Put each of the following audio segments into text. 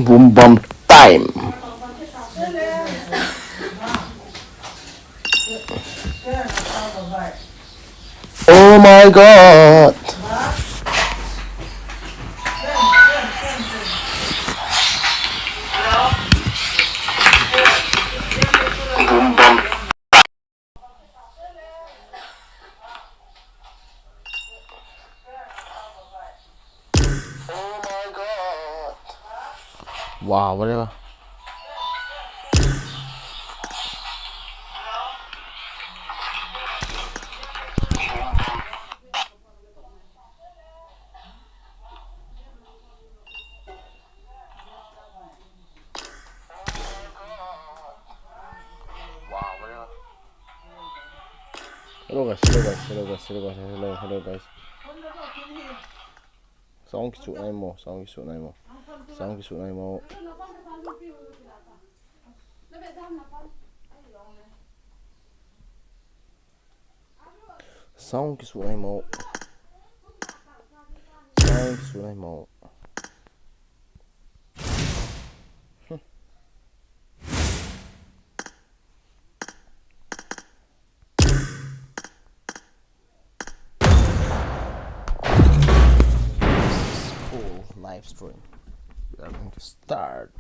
Boom bomb time. Oh my god. Boom bomb. Wow, whatever. Hello guys. Sound cái này mo. Sound cái này mo. Live stream. We are going to start.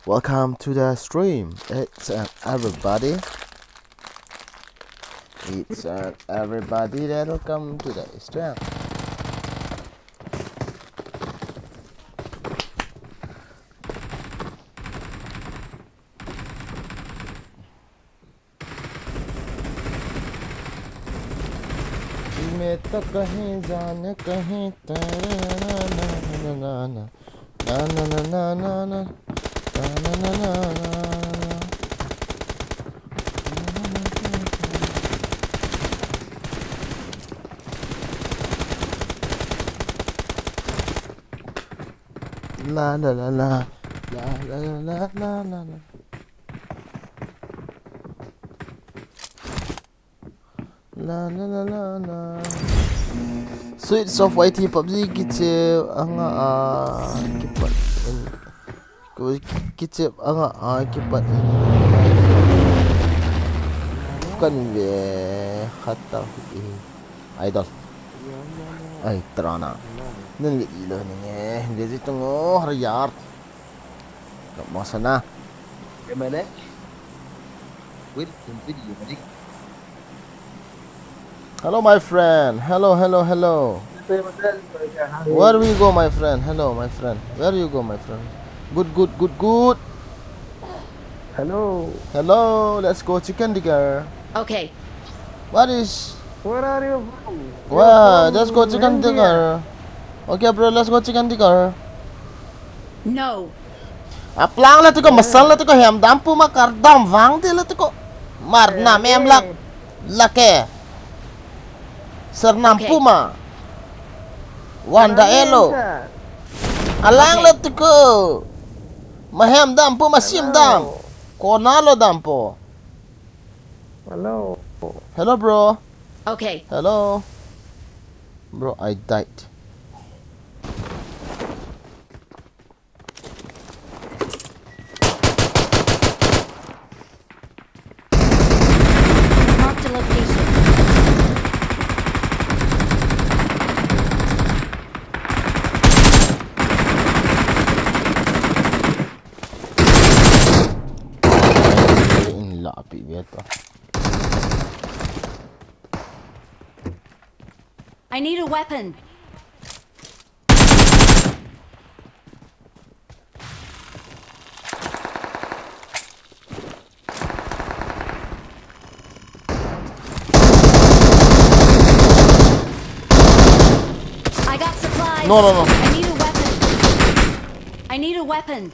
Welcome to the stream. It's everybody. It's everybody that will come to the stream. तो कहीं जाने कहीं तेरे ना Sweets of YT PUBG kicip anga kipat ko kicip anga kipat bukan be kata idol ay terana nan ilo ni dia tengok riyar tak masana gimana wait video tadi. Hello my friend. Hello. Where we go my friend? Hello my friend. Where you go my friend? Good. Hello. Let's go chicken dinner. Okay. What is? Where are you from? Wow, let's go chicken dinner. Okay bro, let's go chicken dinner. No. Aplang lah tu ko masal lah tu ko ham dampu makar dam vang de lah tu ko marna mem lake. Sernam Okay. Puma Wanda Elo Alang lo tiko Mahem dam po masim dam Konalo dam po. Hello bro. Okay. Hello bro, I died. Marked a location. I need a weapon. I got supplies. No, no, no. I need a weapon. I need a weapon.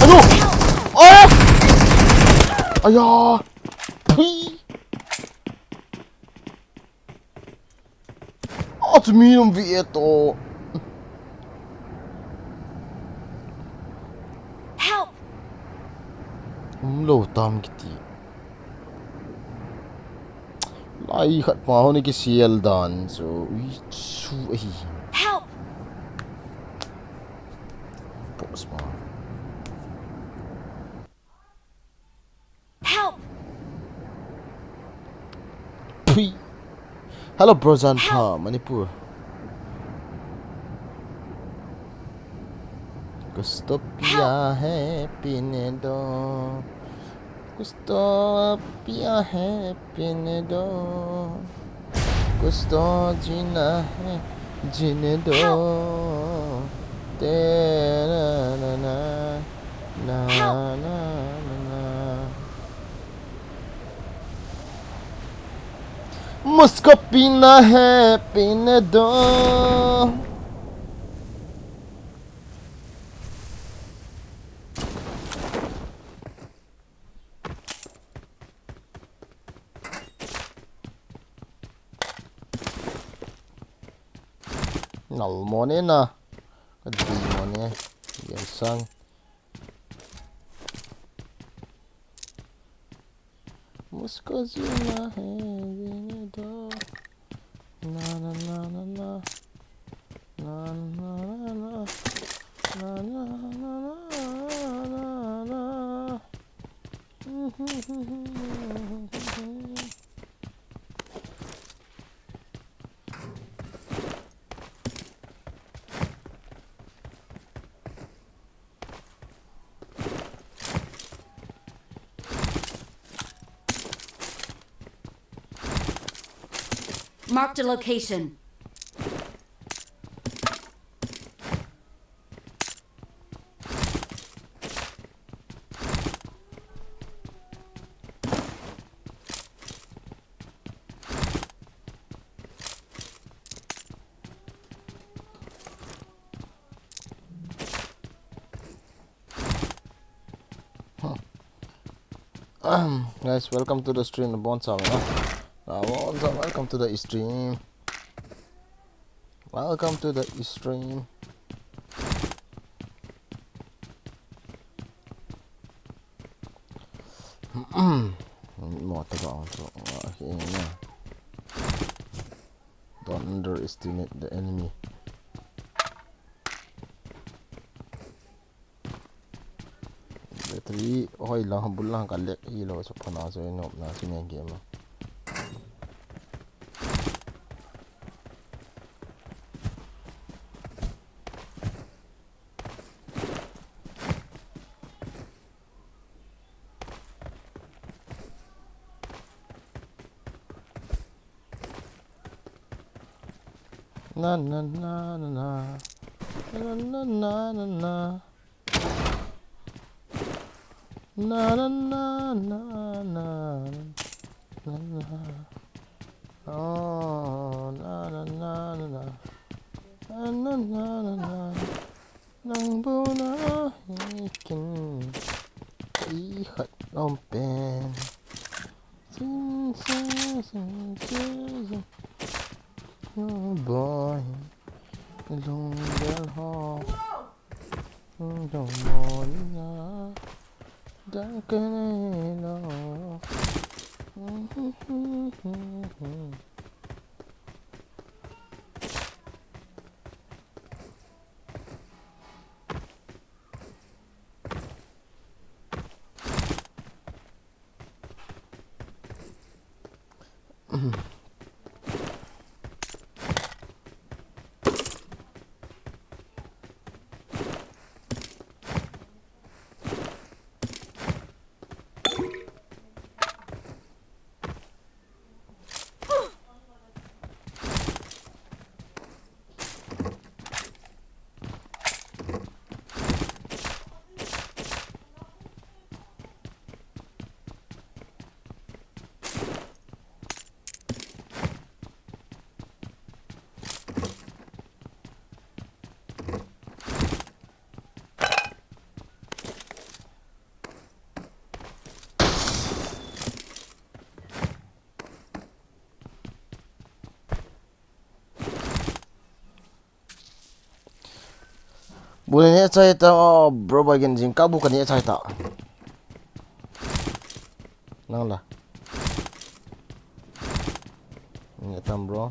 Aduh! Oh! Ayah! At minum vi ito. Help! Low tam kiti. Lai khat pa ho ni ki sial dan so su ai. Help! Pos pa. Help! Pui. Hello Brozan Pa, Manipur. Gusto pia hai pinedo. Gusto pia hai pinedo. Gusto gina hai ginedo. Na na na na na na. मुझको पीना है पीने दो nalmone na kadimone yelsang मुझको जीना है जीने दो na na na na na na na na na na na na Marked a location. Guys, welcome to the stream. Bonsa, welcome to the stream. Welcome to the stream. Don't underestimate the enemy. Battery, okay lang, hambul lang kalek ilaw sa panaso yun na sinenge mo. Na na na na na na na na na na na na na na na na oh na na na na na na na na na nang bunahikin ihat lompen sing sing sing sing oh boy long del ho don't want Dakanelo. Bunyi cai ta bro bagian jingka bukan ya cai ta. Nang lah. Ini tam bro.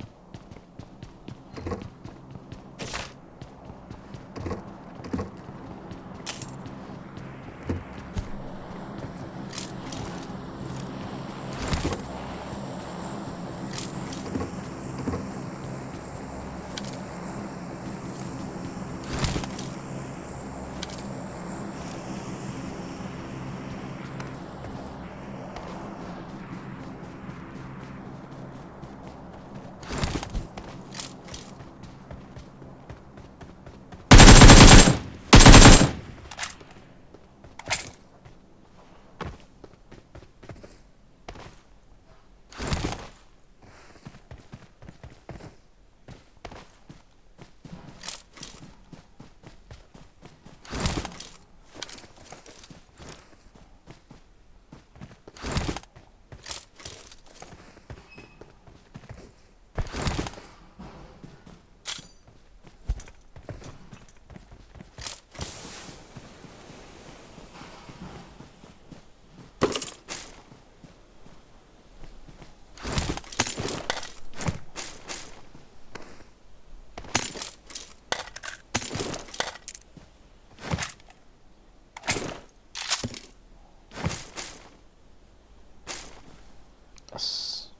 Yes.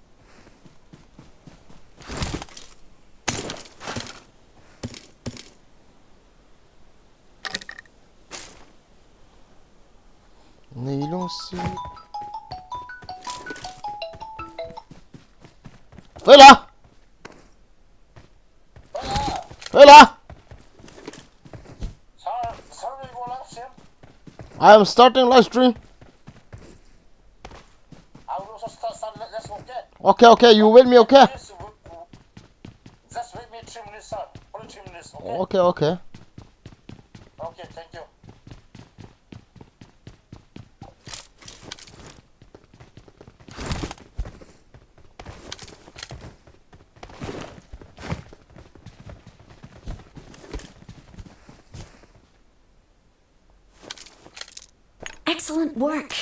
Nilong si. Vela. Vela. I am starting live stream. Okay, okay, you with me, okay? Just wait me 3 minutes, sir. Only 3 minutes, okay? Okay, okay. Okay, thank you. Excellent work.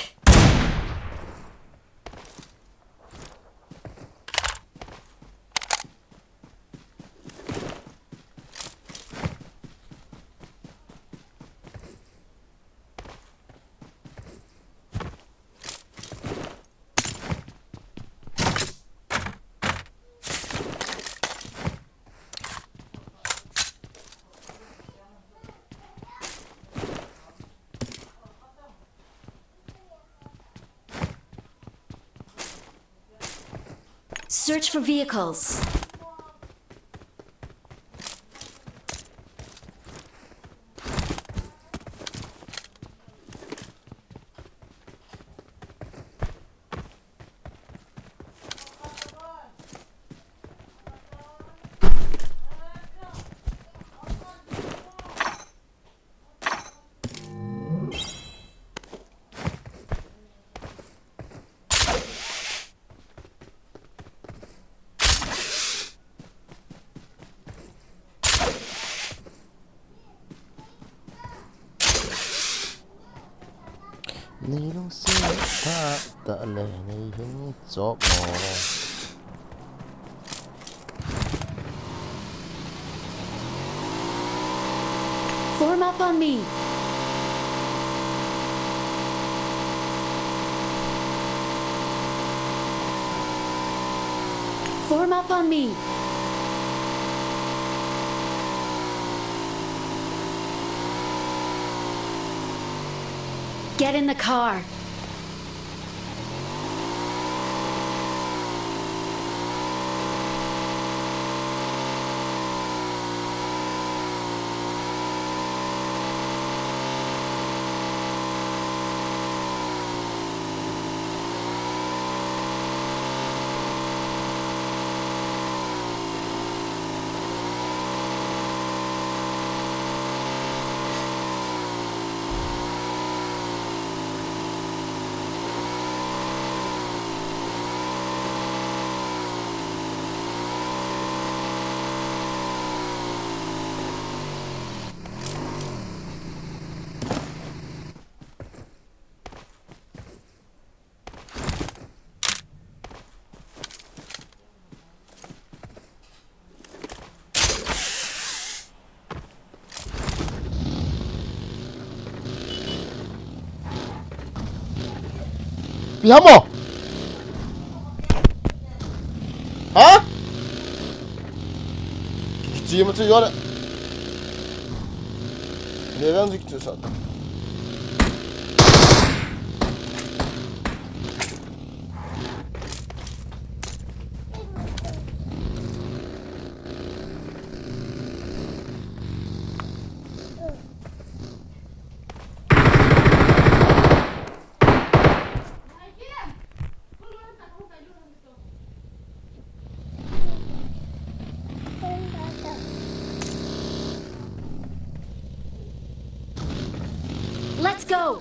Search for vehicles. Nilong si ta leh ni hin chop mo. Form up on me. Form up on me. Get in the car. Pihak mo? Ha? Gidiyor mu tuyor? Nereden gidiyor zaten? Let's go.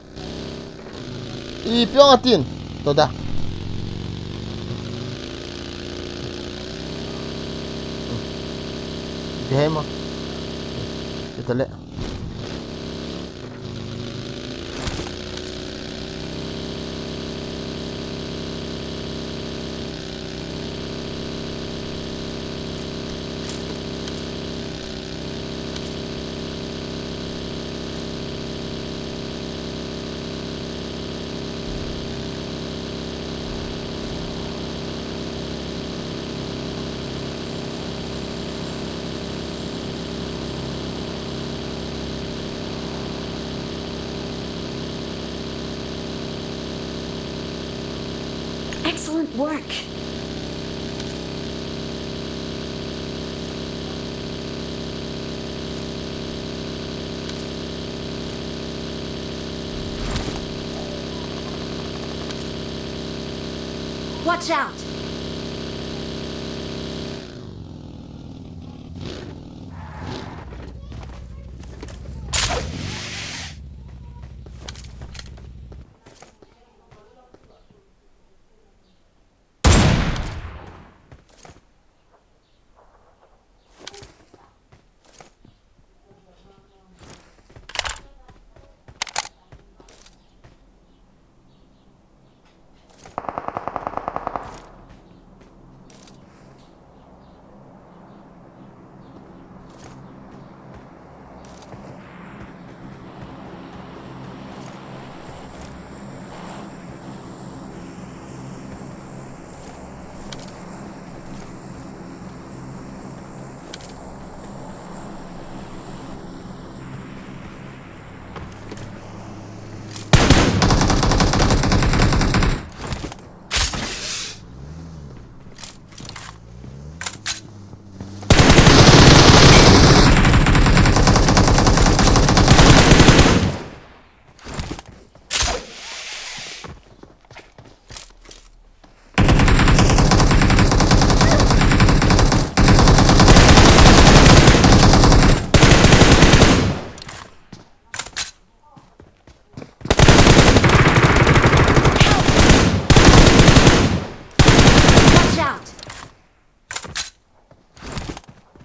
Ipiong atin. Toda. Bihay mo. Ito le. Excellent work. Watch out.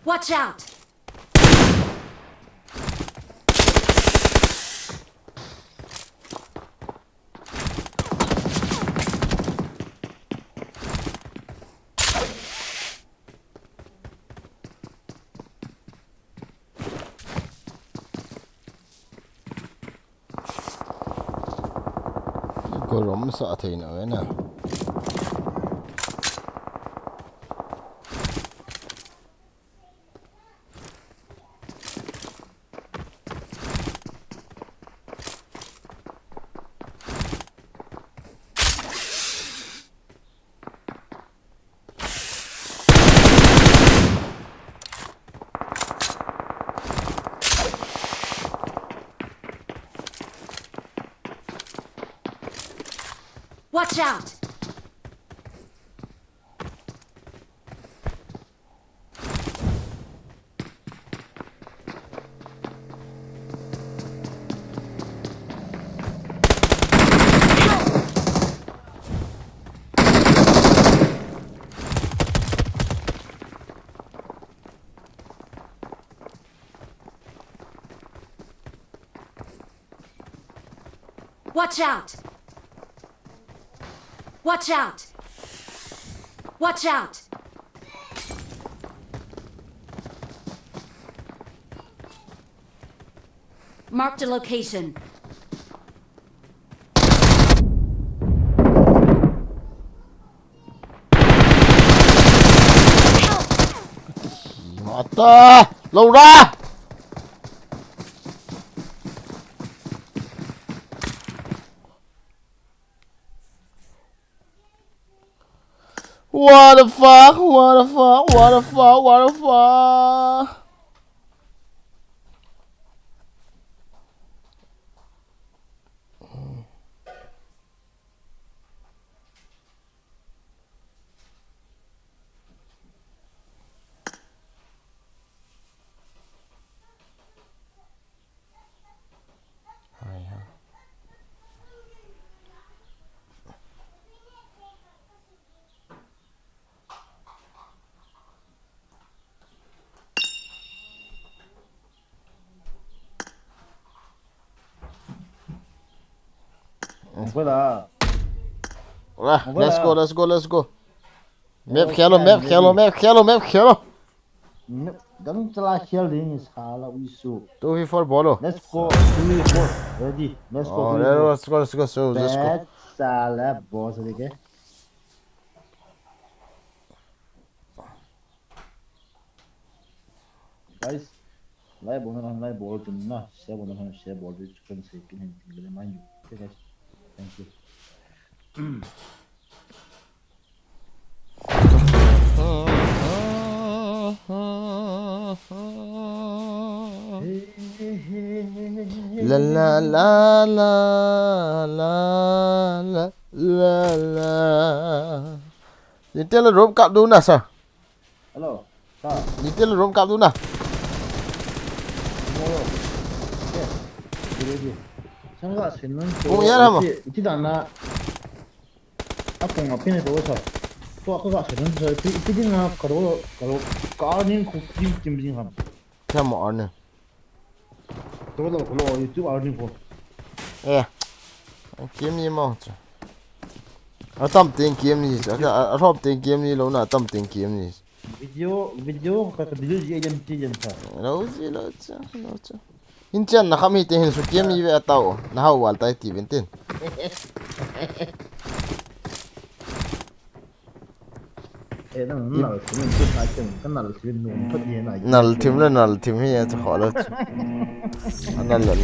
Watch out! Gồm sợ thì nữa nè. Watch out! Watch out! Watch out! Watch out! Marked a location. Ata, lâu ra. What the fuck? What the fuck? What the fuck? What the fuck? Không là Rồi, let's go, let's go, let's go. Map Okay, Khelo, map I'm Khelo, ready. map Khelo, map Khelo. Ganun sila shielding is hala isu. 2v4 bolo. Let's go 3-4. Ready. Let's go Oh, 3-4. let's go, let's go, so let's go. Bad sala boss okay. Guys, lai ball chun na. Share ball with chicken say pin and mind you. Okay guys. Thank you. La la la la la la la la. Detail room cặp đu nè sir. Hello. Sa. Detail room cặp đu nè. Tomorrow. Okay. Ready. Sangga sinon. Oh, ya lah, Itu dana. Aku ngapain itu sa? To aku gak sinon sa. Itu dia kalau kanin kucing cimbing ham. Theo mỏ nè. Tôi đâu có YouTube ở trên phố. Ê. Kiếm gì mà. Ở tâm tiền kiếm gì? Ở top tiền kiếm gì lâu nè, tâm tiền kiếm gì? Video cái video gì dân sa. Lâu chứ. In chân là không hiểu tiền số kiếm gì vậy tao. Nó hao hoàn tay tiền tiền. Nó là cái nào xuyên nung phát hiện này. Nal team hi ya khó lắm. Nal he.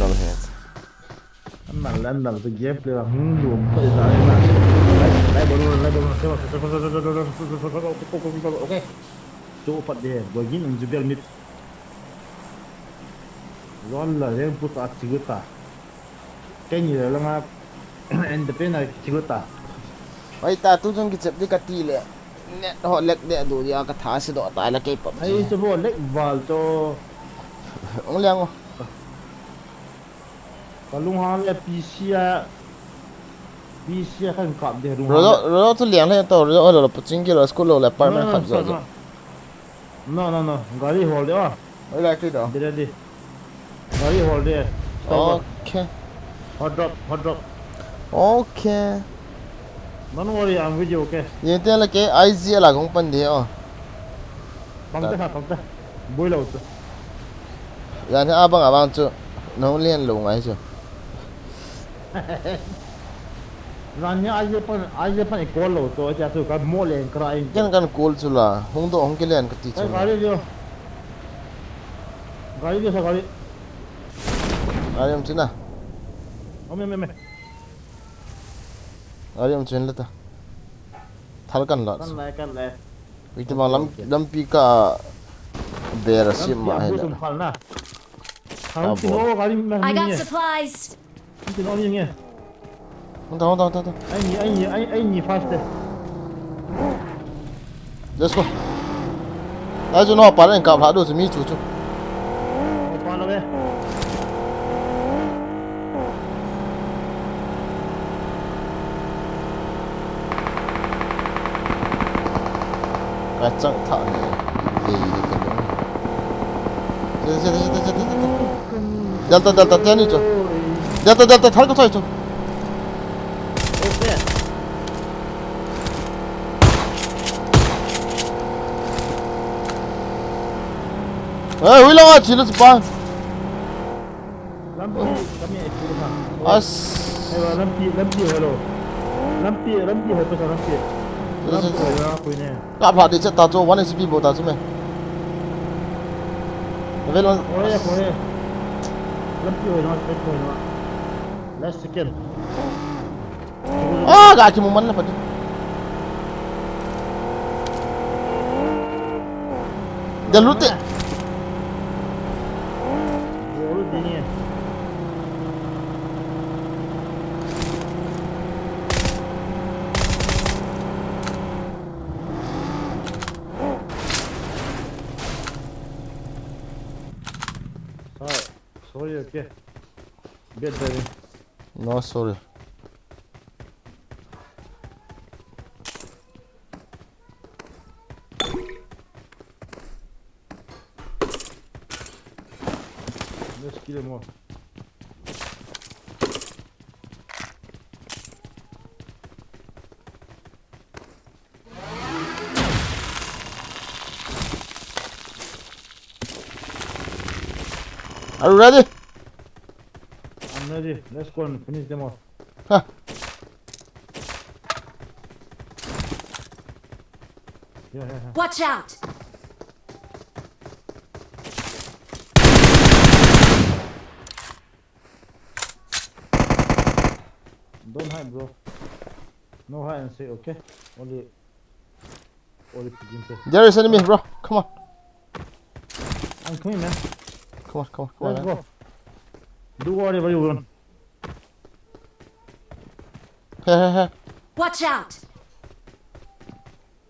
Nó là cái game là nung phát hiện này. Lại bolu. Okay. Chỗ phát hiện rồi nhìn ứng dụng mít. Rồi là em put at chiguta. Cái gì là nga independent chiguta. Ôi ta tu trong cái chụp đi cái tì lệ. Nè họ lệch để đủ ya cái thả sẽ đọ tại là cái bắp. Ai cho bộ lệch vào cho Ông liang không? Kalau hal PC kan kat dia rumah. Rồi tu liang lên tao rồi là bắt chính cái là school là apartment khác rồi. No. Gari hold dia. Ôi lại cái đó. Dia. Gari hold dia. Okay. Hot drop. Okay. Don't worry, I'm with you, okay? Vậy thì là cái IG là cũng phân thế à? Pangta. Boy lâu tu. Vậy thì abang chứ. Nó liên lùng ấy chứ. Ranya aja pan call lâu tu, aja tu kan mau len kerai. Kan cool chứ là, không cái liên cái tí chứ. Gari dia sa gari. Ari om china. Me. Ari om chen lata. Thal kan la. Kan lai. Itu bang lam pi ka bera sim ma Aku hai. sumpah na. Kamu tino gari mah I got ni. supplies. Tino ni ni. Không. Anh nhỉ fast đấy. Let's go. Ai cho nó pa lên ka phá đồ mi chu chu. Apa lagi? Cái chẳng thả này. Vì cái đó. Delta tên đi chu. Delta thal ko thôi chu. Okay. Huy lo chỉ là ba. Lampi kami ekspor ha. As. Ayo lampi hello. Lampi hello pasal lampi. Lampi lah aku ni. Ka phá đi chết ta cho one HP bộ ta chứ mày. Level 1. Korea. Lampi hoy na, pet hoy na. Last second. Ah, kaki mo man na pa din. Dalute. Bolu diniye. Sorry, okay. Get ready. No, sorry. Let's kill him off. Are you ready? I'm ready. Let's go and finish them off. Huh. Yeah. Watch out! Don't hide, bro. No hide and seek, okay? Only picking play. There is enemy, bro. Come on. I'm coming, man. Come on, Let's man. go. Do whatever you want. Hey. Watch out!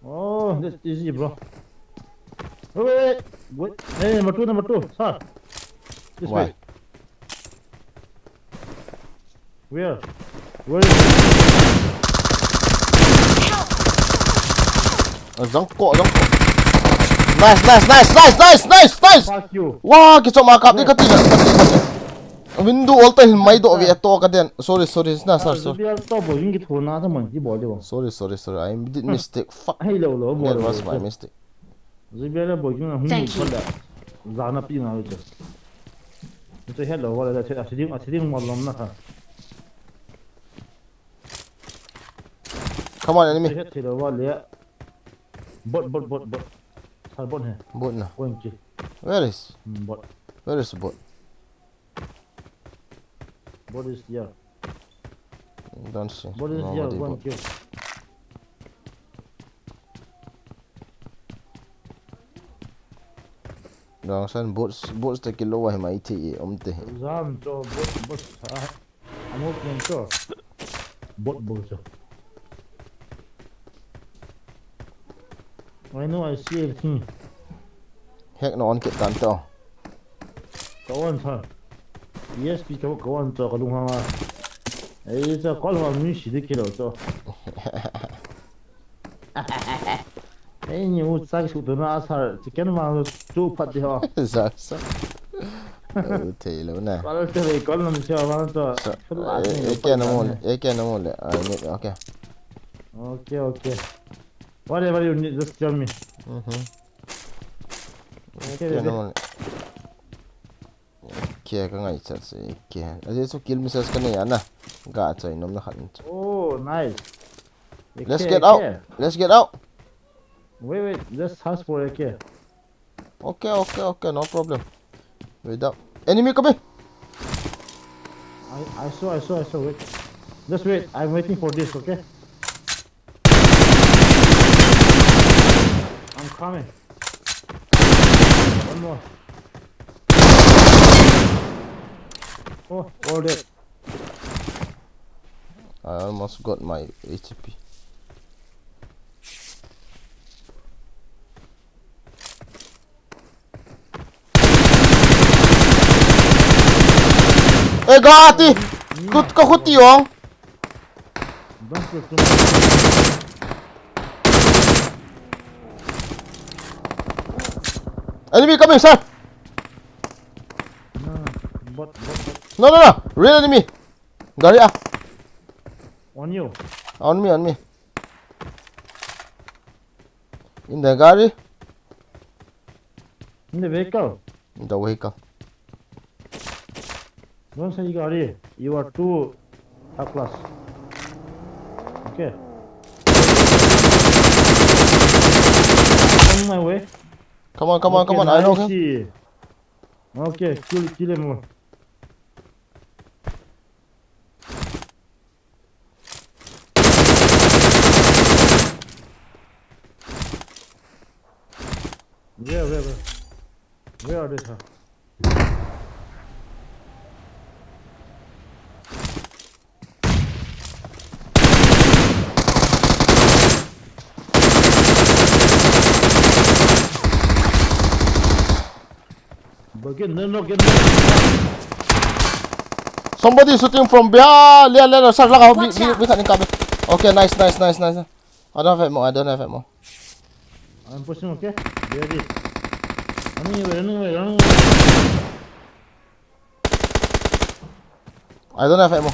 Oh, that's easy, bro. Wait. Hey, number two, sir. This Why? way. Where is it? Zangko. Nice. Fuck you. Wah, kita makap ni kati. Window all time mai do vi eto ka den. Sorry, na sir. Dia to bo yung git hona ta man ji bo de bo. Sorry. I did mistake. Fuck. Hey lo bo. That was my mistake. Zibia bo yung hun Thank you. ko da. Zana pi na lo. Ito hello wala da asiding mo lom na ka. Come on, enemy. Ito hello wala. Bot. Sar bot hai. Boat na. Go and kill. Where is Bot. the boat? Bot is here. Don't see. Bot is here. Nobody Go and boat. kill. Dong san boats ta kilo wa mai ti omte. Zam to bot. Amo kien to. Bot so. I know I see everything. Hek no on kit tan to. Go on, sir. Yes, we go on to Kalung Hama. It's a call for me, she did kill also. And you suck to the master, chicken man, two patty off. Sa. Tailo na. Call to the column, she want to. Eke no mole. I need okay. Okay. Whatever you need, just tell me. Eke no mole. Kia ka ngai chat se kia. Aje so kill misses ka na yan na. Ga cha inom na khan. Oh, nice. Let's get out. Wait, let's ask for a care. Okay, no problem. Wait up. Enemy coming. I saw, wait. Just wait, I'm waiting for this, okay? I'm coming. One more. Oh, all dead. I almost got my HP. Gati! Kut ka huti yong! Don't put too much. Enemy coming, sir! But. No. Real enemy. Gari ah. On you. On me. In the gari. In the vehicle. In the vehicle. Don't say you got it. You are too top class. Okay. On my way. Come on. I know him. See. Okay, kill him all. Where are they, sir? But get no, get no. Somebody shooting from behind. Lia, sir, lang ako. Watch out. We can cover. Okay, nice. I don't have more. I'm pushing, okay? There it is. Running away. I don't have ammo.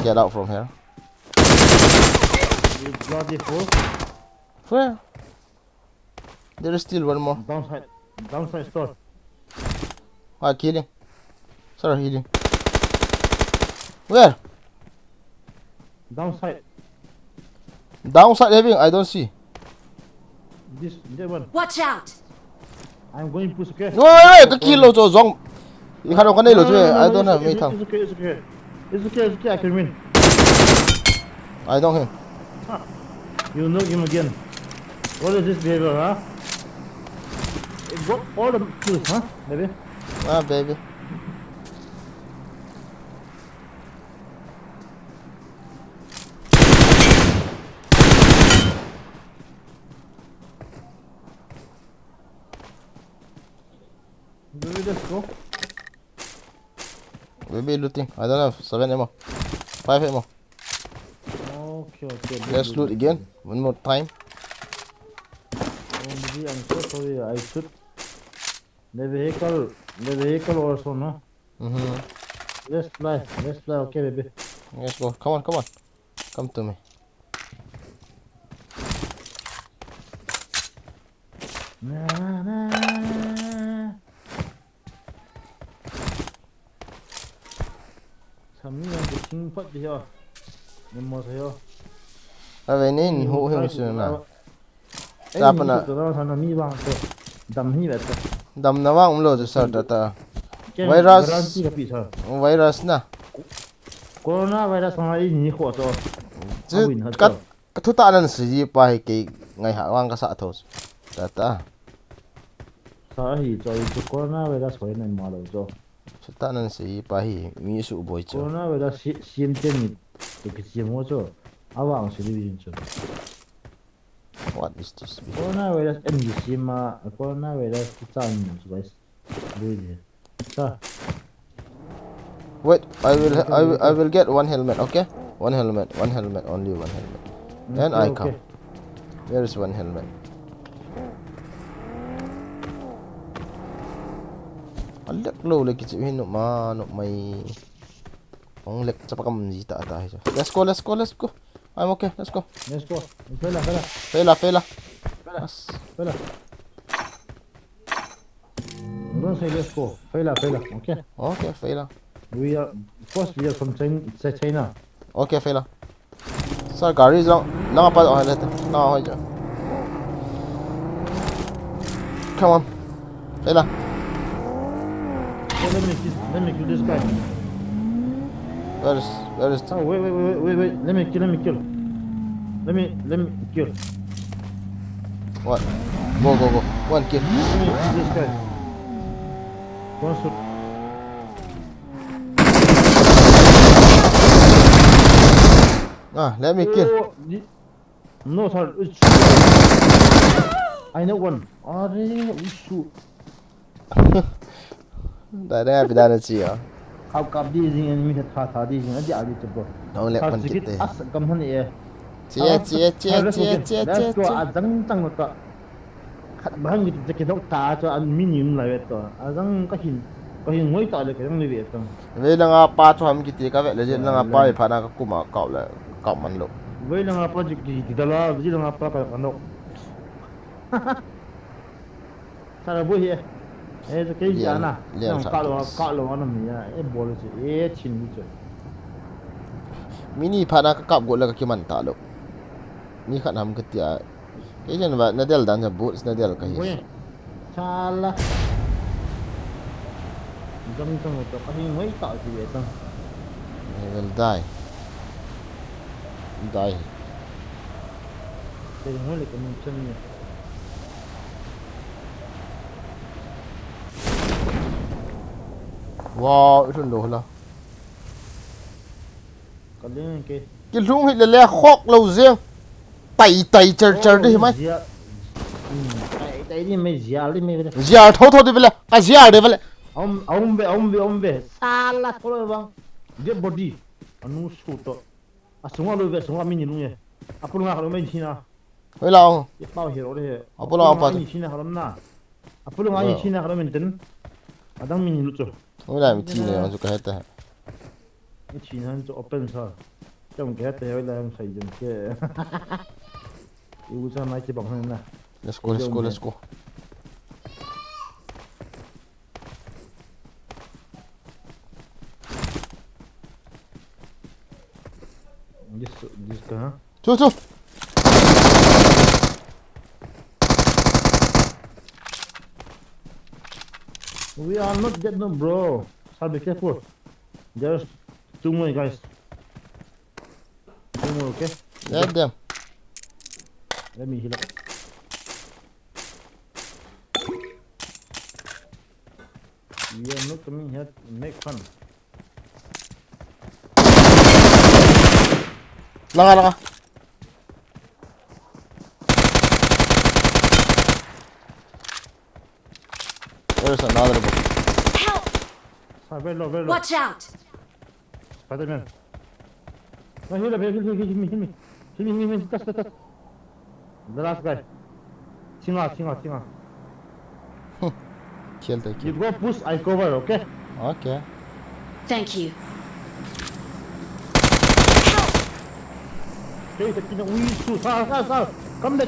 Get out from here. You bloody fool. Where? There is still one more. Downside store. Healing. Sorry, healing. Where? Downside. Downside having. I don't see. That one. Watch out! I'm going to push, okay? Wait, cái kill lo cho zong. You can't go nail I don't have me thang. It's okay, I can win. I don't have. You know him again. What is this behavior, huh? It got all the kills, huh, baby? Ah, baby. Baby, let's go. Baby looting. I don't have 7 ammo. 5 ammo. Okay. Let's loot again. One more time. Oh, baby, I'm so sorry. I shoot the vehicle also, no? Let's fly, okay, baby. Let's go. Come on. Come to me. Na. Sami yang kucing pot dia. Nemo saya. Avenin hu him suna. Apa nak? Kita sana mi bang tu. Dam ni betul. Dam na wang lo sa data. Virus na. Corona virus ngai ni kho to. Kat thuta nan si pa ke ngai ha wang ka sa thos. Data. Sa hi cho corona virus hoi nai ma lo cho. Thuta nan si pa hi mi su boi cho. Corona virus sim ten ni. Tu ke sim mo cho. Awang si li cho. What is this? Corona virus ni sim ma corona virus ta ni so guys. Bui sa. Wait, I will get one helmet, okay? One helmet, only one helmet. Then I come. There is one helmet. Alek lo lagi cik hinuk manuk mai. Ong lek cepat kamu jita atas. Let's go. I'm okay. Let's go. Fela. Don't say let's go. Fela. Okay. Okay, Fela. We are from China. Okay, Fela. Sir, gari lang apa dah letak. Nah, aja. Come on, Fela. So let me kill this guy. Where is? Oh, wait. Let me kill. Let me kill. What? Go. One kill. Let me kill this guy. One shot. Let me kill. No, sir. I know one. Shoot. Dah dah pidana cia. How come these enemy had these in a adi to go? Don't let one get there. As come on here. Cia. Let's go. Azang ka. Bahang gitu je kita ta cho aluminium la vet to. Azang ka hin ngoi ta le ka ng ni vet to. Ve lang apa tu ham kita ka vet le lang apa e phana ka kuma kau la kau man lo. Ve lang apa je di dala, ve lang apa ka no. Sara bu here. Eh so ke ya na. Yang ka lo ana mi ya. Eh bol je. Chin ni je. Mini phana ka kap go la ka kiman ta lo. Ni khat ham ketia cái chuyện vậy nó del dan boots nó del cái Gue salah. Jom tu kasi ngoi tak si itu. he will die. Die. Jadi ngoi le kami macam ni. Wow itu đồ là Kalian ke cái lũng thì là khóc lâu riêng tẩy tẩy chờ đi mấy Tay ni mai zial ni mai. giờ thâu thâu đi về cái giờ đi về Om be. Salah kalau bang. Dia body. Anu suto. Asunga lu be sunga mini lu ye. Apa lu ngak lu main Cina? vậy là ông Dia pau hero dia. Apa lu apa tu? Main Cina kalau na. Apa lu ngak Cina kalau main ten? Adang mini lu tu. vậy là mình tin này mà chụp cái hết à Ni Cina tu open sa. Trong cái thế là em xây dựng cái. Yêu ra mai chỉ bằng hơn nè. let's go let's go let's go This ka. chú chú We are not dead no bro. So be careful. There's two more guys. Two more, okay? let them Let me heal up. We are not coming here to make fun. langa there's another one Help! Very low, very low. Watch out! Spider-Man. No, heal me. Hit me. Touch. The last guy. Singa. kill the You kill go push, I cover, okay? okay Thank you. Okay, the kina Sal. Come there.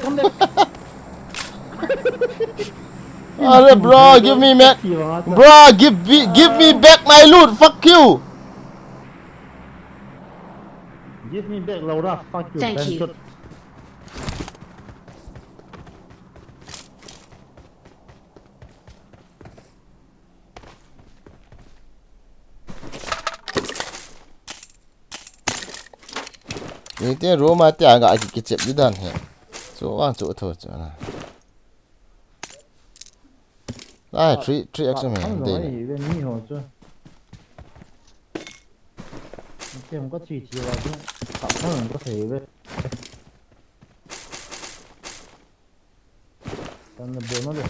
Alright, bro, give me man. Bro, give me back my loot. Fuck you. Give me back, Laura. Fuck you. Thank you. Bastard. Ini dia rumah dia agak kecil di dan he. So orang tu tu tu lah. Lai 3 action me. Không Đây. nói gì bên Mỹ hồ chưa? Xem có chỉ vào chứ. Không có thể với. Còn là bộ nó được.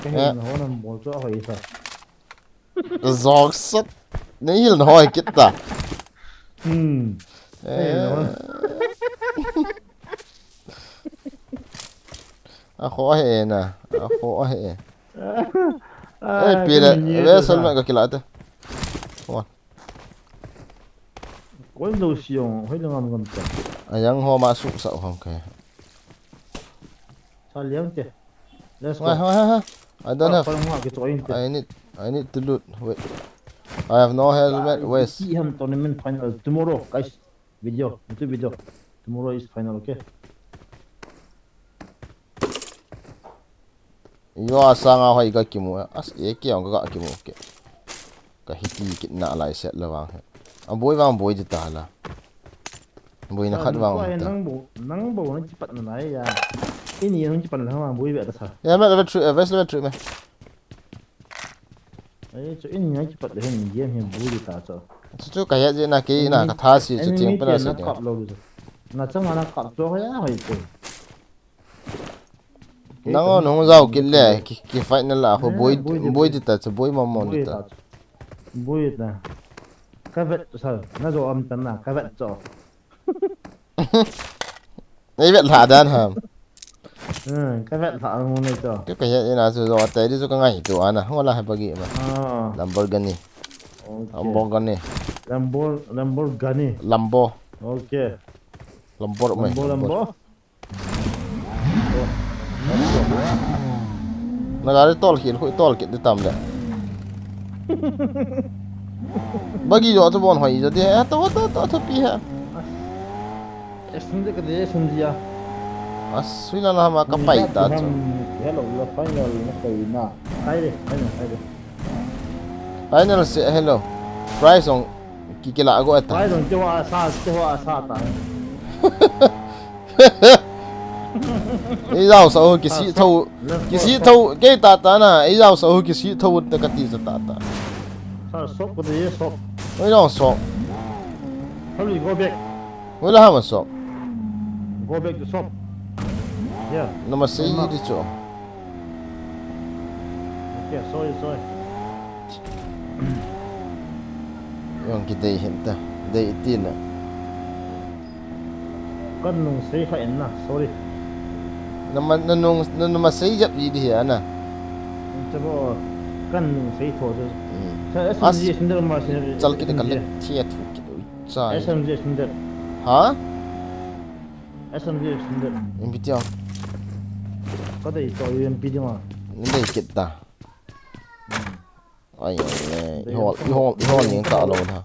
Cái hình nó là một chỗ hỏi sao? Zog sat. Ni hilen hoi kita. Ako he na. Ako he. Pila. Vessel mak kila tu. Come on. Quên đồ xiong, hơi ngầm ngầm chặt. Yang ho masuk sao không kaya. Sao liang chứ? Let's go. I don't have. I need to loot. Wait. I have no helmet. West. Tournament final tomorrow, guys. Video. Tomorrow is final, okay? Yo asanga hoi ga kimu. As eki ang ga kimu ke. Ka hiti kitna lai set lawang he. Ang boy jita hala. Boy na khat wang. Nang bo nó cepat na nai ya. Ini yang cepat lah mah boy atas. Ya mat level 3, level 3 me. Ini yang cepat dah ni dia yang boy ta cho. Chu kaya je na ke na ka tha si chu ting pa na si. Na chang ana kap cho ya hoi tu. Nango nong zau kille ki final la ho boy jita chu boy mamon ta. Boy ta. Ka vet sao? Na zo am tan na ka vet cho. Ei vet la dan ham. Cái vẹn thợ hôm nay cho. Cái kaya na su zo ta di su ka ngai tu ana ho la ha bagi ma. Lamborghini. Lamborghini. Lambo. Okay. Lambo me. Lambo. Nagari tol khil khoi tol kit tam le. Bagi jo to bon hoi jo de to pi ha. Sunde ka de sundia. Suy là mà cái bảy ta chứ. Hello là final nó tới na. Cái đi. Final sẽ hello. Price on kiki là go Cái ta. rồi cho sa ta. Ý rau sau cái sĩ thâu cái ta na. Ý rau sau cái sĩ thâu cái tí ta ta. Sa sop cái gì sop. Ý rau sọ. Hurry go back. Ý là ham sọ. Go back to sop. Yeah. Nó mà sĩ đi chỗ. Okay, sorry. Yung cái đây hiện ta. Đây tin à. Con nung say phải na. Sorry. Nó mà sĩ dập gì đi hả nè. Cho bộ con nung say thôi. SMG sinh được mà sinh. Chal cái cái lệ thiệt phụ cái đối. Sai. SMG sinh được. Hả? SMG sinh được. Em biết chưa? Có thể cho UMP đi mà. Đây kita. Ai ơi, ihol những cả luôn ha.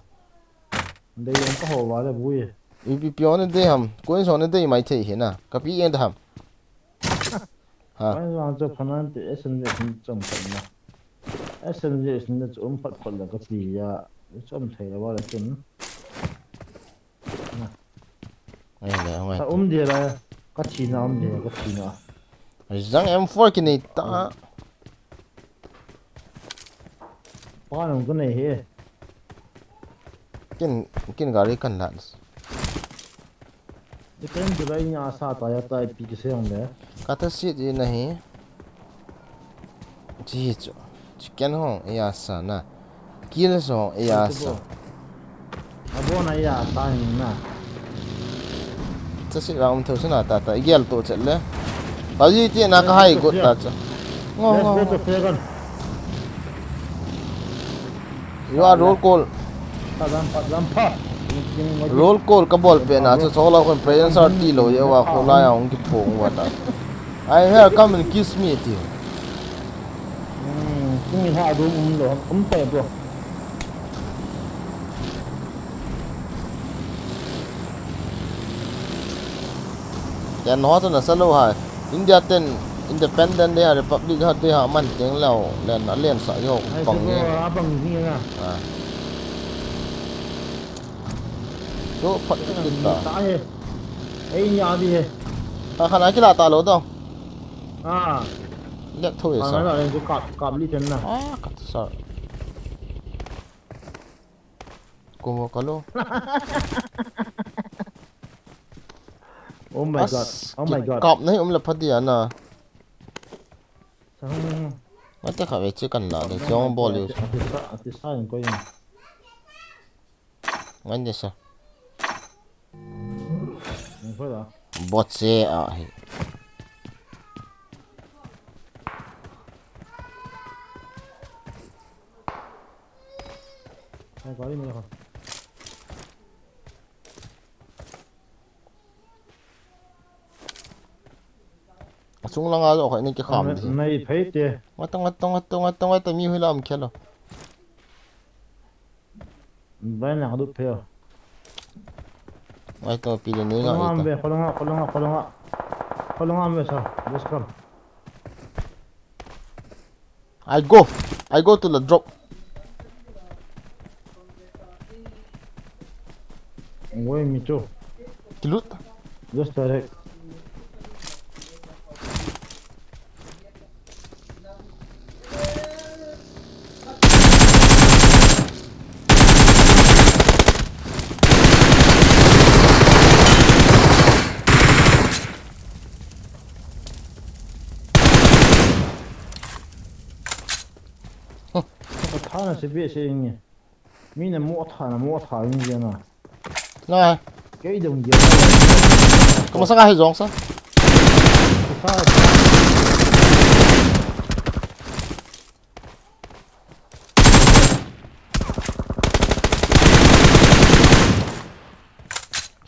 Đây em có hồ vào là vui. Ipi pion đây ham, quên số đây mai thấy hiện à, cái pi em ham. Ha. Cái rằng cho phần ăn thì SMG sinh trong phần mà. SMG sinh được ôm phát là cái gì à? Trong thầy là bao là chính. Ai này, không ai. Đi là cái gì nào đi là cái gì nào. Rằng em phơi cái này ta. Ba nó cái này hết. Kin gari kan lad. Cái cái này nhà sa ta ya ta pi cái gì không đấy. Kata shit gì nahi. Chi cho. Chicken hong ya sa na. Kill so ya sa. Abo na ya ta ni na. Cha shit ram thau sana ta igel to chle. Bao nhiêu tiền na ka hai got ta cha. Let's go to second. You are roll call. Padam pa. Roll call ka ball pe na cha chola kon presence ar ti lo ye wa khola ya ong ki phong wa ta. I here come and kiss me ti. Cái hai đứa rồi tệ bro. Ya no ta na salo ha. India ten independent they are republic ha te ha man teng lao len na len sa yo pang ni. Bằng gì nha. So phat ti ta. Ta he. Ấy nhà đi he. Khana ki la ta lo to. À. Let thôi Nó sa. là cái cặp ly chân nào. Kat sa. Como kalo. Oh my god. Cọp này là phát đi à? Sao? Nó chắc phải chỉ cần là để cho bò liều. Thì sao anh coi. Anh đi sao? Không phải đó. Bot xe à? Anh có đi nữa không? Xuống lăng rồi khỏi nên cái khom gì? Này thấy chưa? Ngắt mi huy làm kia rồi. Bên nào đút theo? Ngay tôi pi lên nữa rồi. Kalau ngam về sao? Let's come. I go to the drop. Wait me too. Kilut. Just direct. Thằng nó sẽ biết gì nhỉ? Mình là mua thằng như thế nào? Rồi. Cái đồng gì? Có mà sao hay giống sao?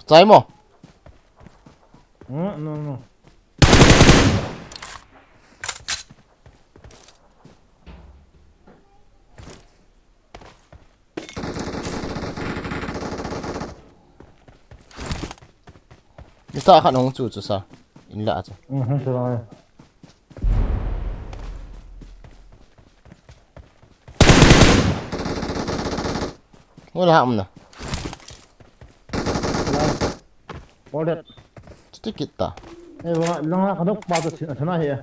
Cháy mà? No. Người ta khăn hông chủ sao? in lạ chứ Thế rồi. ngồi là hạm nè Có đẹp. chút kita Ê, vâng, nó có đốc bao giờ thế này à?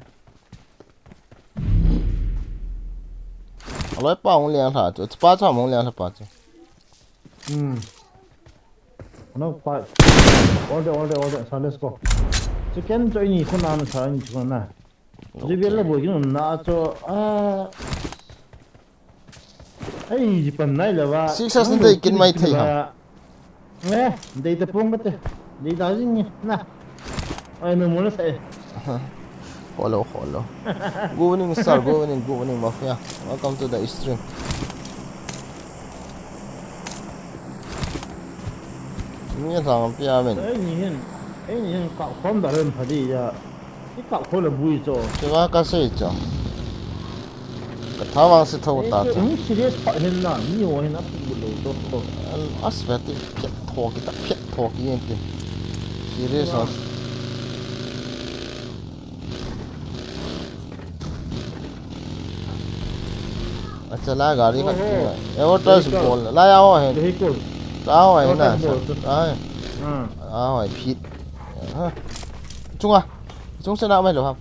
aloi pa ông liang thà chứ pa cho ông liang thà pa chứ Nó phải. Order. So let's go. So can join you con nào sao anh chọn nào? Chỉ biết là buổi cái nó cho ấy phần này là va. success này kinh mai thấy hả Nè, đây tập phong cái đây đó gì nhỉ? Nè. Ai nó muốn sẽ. hello good evening sir good evening mafia welcome to the stream mình thằng pia mình Ấy nhìn cạo con đã lên phải đi à. Cái cạo con là vui cho. chứ mà cái gì chứ cái thằng vàng sẽ thâu ta chứ chỉ biết phải hình là nhiều hình nó bị lỗ đó. asvet thì piệt thua cái gì thế serious hả अच्छा ला गाड़ी का एवरटाइज बोल ला आओ है आओ है ना आओ है fit chung sẽ nào mày lo không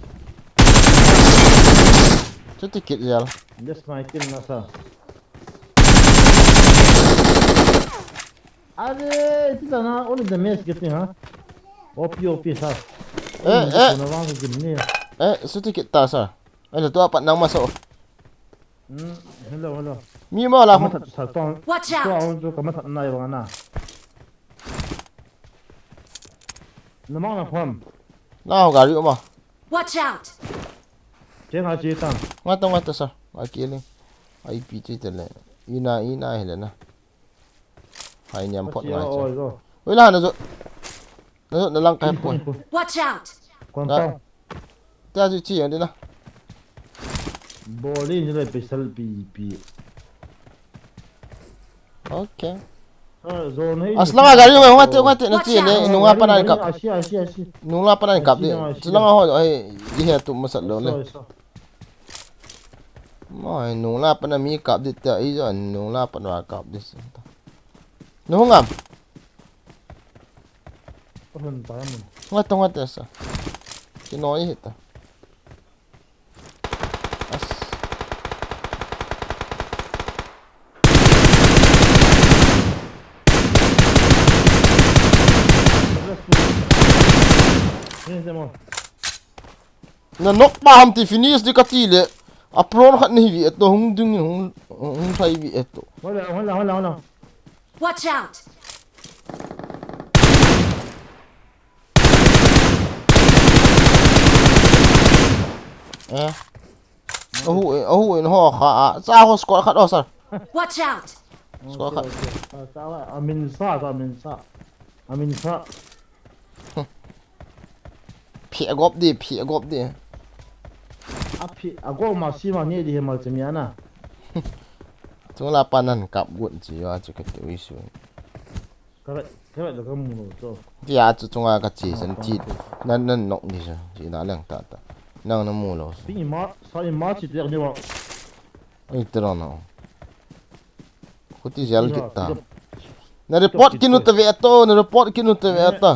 chút ticket gì à Just my kill na sa. Are itu na only the mess getting ha. OP sa. Na vang gini. chút ticket ta sao là tôi bắt nang masuk Hello. mi mà là Kamu tak sa to. Watch To out! on jo kamu tak na yang na. Na mang na pham. nào gaड़ी mà Watch out! Jangan cerita. ngata sir ai kia lên ai bị chết rồi ina hết nè hai nhầm phật ngoài chứ với là nó lăng cái phun Watch out! Quan đó tao. ta chỉ ở đây nè Boleh ni lah pasal pi. ok Zone ni. aslang gaड़ी में ngate nó chỉ này nung apa nani kap Asyik. nung apa nani kap dia selang ahoy iya tu masat lo le mai nung la apa nami kap dia tak iya nung la apa nami kap dia nung ngam Pun payah. ngate sa cái nói hết ta Ni semua. na nok pa ham ti finish di katile apron khat ni vi eto hung dung hung thai vi eto Hola. Watch out! ahu en ho kha sa ho squad khat o sir Watch out! squad khat Salah. Amin sa. phia gop di Api, aku masih ni di macam mana? chúng la panan kap gun chi wa chu ket wi su Correct dah kamu tu. dia chu chunga ka chi san chi nan nok ni sa chi na lang ta nang na mu lo Ini ma cik dia ni wak. ai tro no khuti jal kitta na report kinu te veto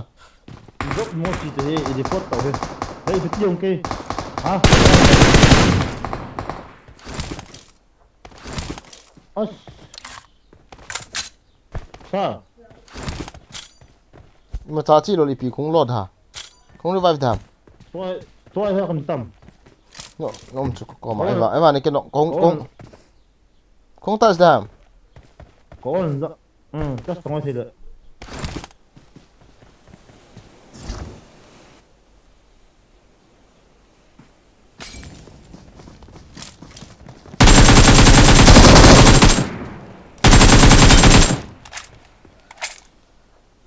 Jok mo cik dia ini pot tau ke. Hei, betul yang ke. Ha? As. Sa. mà ta chi lo li pi khung lot ha khung revive tham Tôi hay cầm tâm. no nom chu ko ma eva ne ke no kong ta dam Có ổn rồi. Chắc không thể được.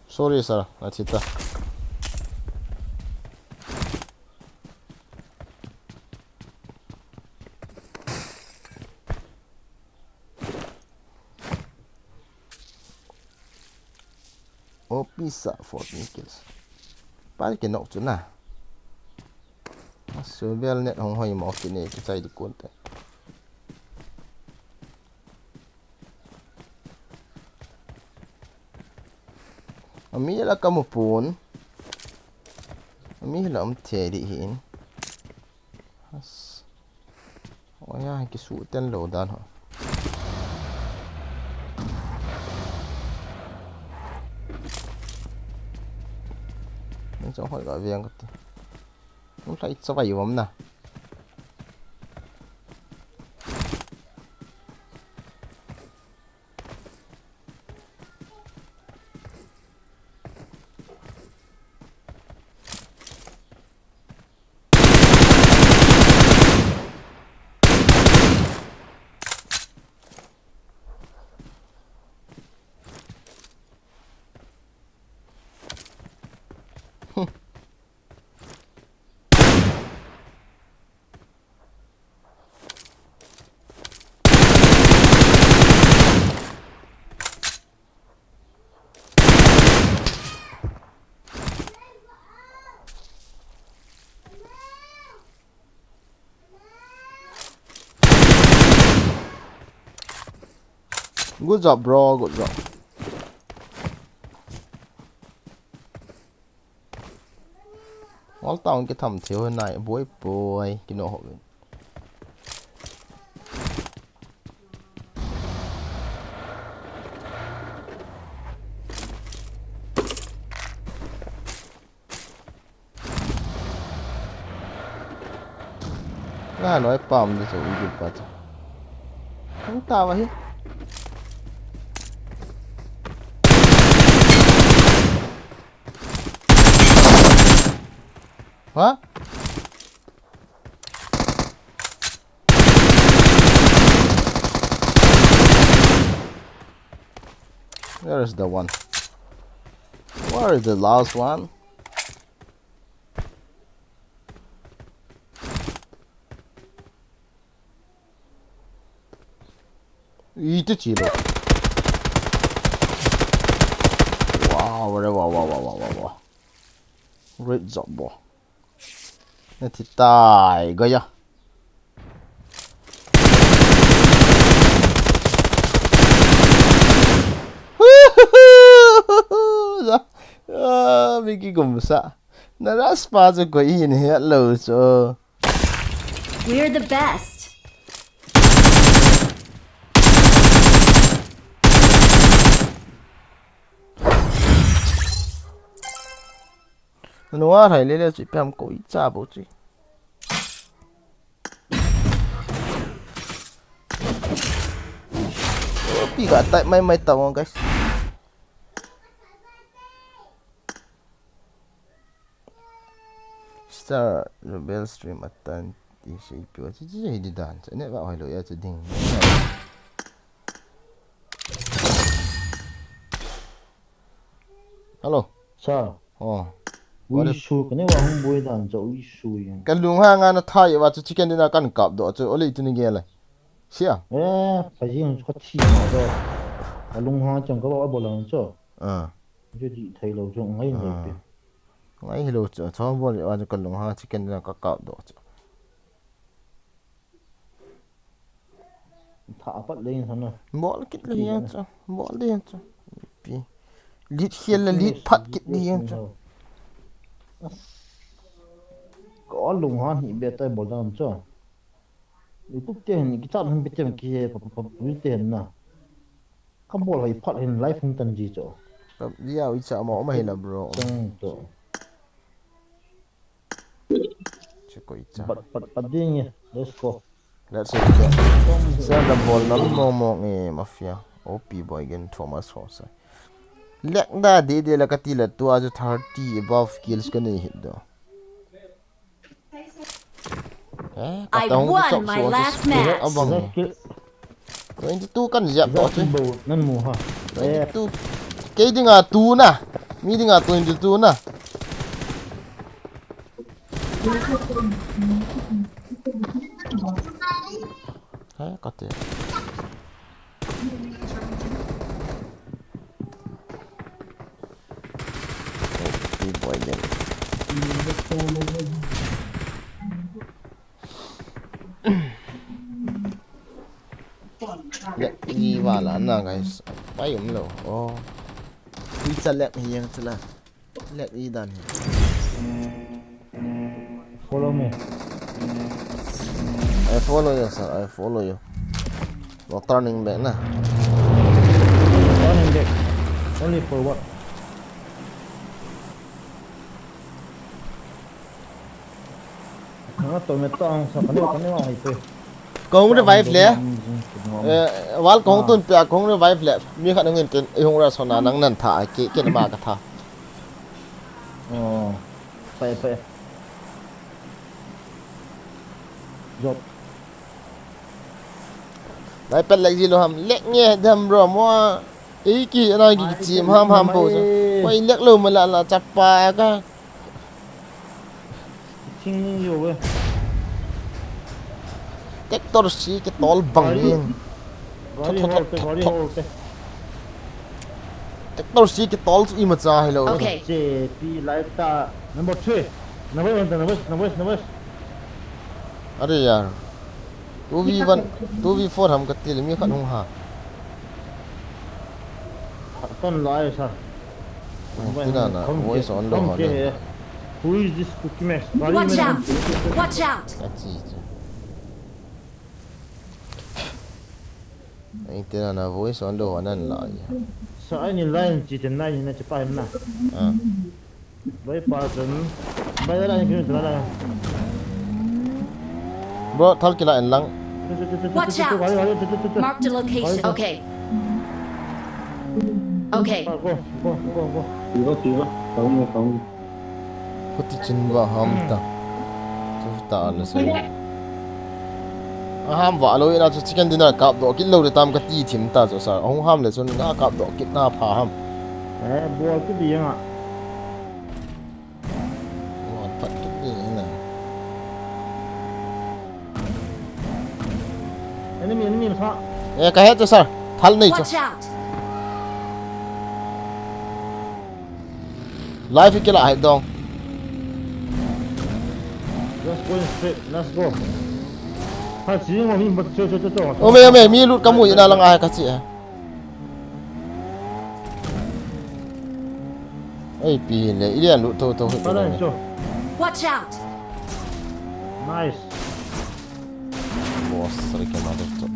sorry sir na chita oh bisa 14 kills balik ke nok chu na so bel net hong hoi mo ki ne ki chai di kun te ami la kamupun ami la te di hin as oya ki su ten lo dan ho nên cháu hỏi gọi viên không phải sao vậy bấm nè good job bro good job all tao cái thầm thiếu hơn này bối bối cái nổ hộ nga nói pam đi rồi đi qua chứ không tao vậy what where is the one where is the last one itu ciro wow wow great job bro nó thì tài gọi ya Vicky cũng sợ nó đã spa cho quỷ hình hiện lầu cho We're the best. nó thầy lấy chị em quỷ cha bố chị bị cả tại mày tao guys Star Rebel stream atan di shape chứ gì đi đàn cho nên vào hỏi lỗi cho đỉnh hello sao What Uisu cái này vào không bôi đàn cho uisu vậy cái luồng hang anh thay vào cho chicken đi na căn cặp đó cho ở đây tụi nghe lại xia phải riêng có chi mà đó lung hoa chẳng có bao bồ lần cho cho chị thấy lâu trong ngay này ngay hello cho bố vào cho cái luồng hang chicken đi na cặp đó thả bắt lên thằng nào bỏ cái liền cho bỏ liền cho lít hiền là lít phát cái liền cho có lùng hoa thì biết tay bồ lần cho lúc tiền cái chọn không biết tiền kia biết tiền nào không bỏ lại phát hình live không cần gì cho đi ao ít sợ mỏ mày là bro chỉ có ít sợ bắt đi nhỉ let's go let's go xem là ball nó mò nghe mafia OP boy again Thomas Rosa lek da de la katila tu aju 30 above kills ka nahi hit do I won my last match. Abang 22 kan siap to chứ nan mu ha 22 cái đi ngà tu na mi đi ngà 22 na có thể boy again na guys pai lo oh đi select hiang chela let I dan Follow me. I follow you sir I follow you no turning back na Turning back. Only for what? Nó tụi mày tao sao cái này hay thế. kong revive le wal kong tun pya kong revive le mi khan ngin ten ihong ra sona nang nan tha ke ma ka tha Phải. Job. lai pet lai ji lo ham lek nge dam ro mo ý ki na ki chim ham po so quay lek lo ma la chap pa ka Chinh nhiều vậy. Tektor si ke tol bang yin Gari hold. Tektor si ke tol i ma cha hello Okay. J P lại ta number 3. Number. are yaar 2v1 2v4 ham ka til mi khan hung ha Con lại sao? tina na voice on lo ha Who is this cookie max? Watch out! Watch out! ka chi ai tina na voice on lo nan la ya Sao anh nhìn lại chỉ tiền này nhìn chỉ phải nè. Bây giờ anh cứ thế này. bro thal kila en lang Watch out! Mark the location. Okay. Okay. Go. Không. puti chin wa ham ta tu ta la sai ham wa lo ina chu chicken dinner kap do kil lo de tam ka ti thim ta so sa ong ham le chun na kap do kit na pha ham Bùa cái gì ạ? wa pat ki ni na Enemy sao? ka he cho sir thal nei cho Watch out! life ki la hai dong Let's go. Ha chỉ mà mình bật cho. ome mi lut kamu ina lang ai ka chi ai pi le ilian lut to Watch out! Nice. boss sari ke ma to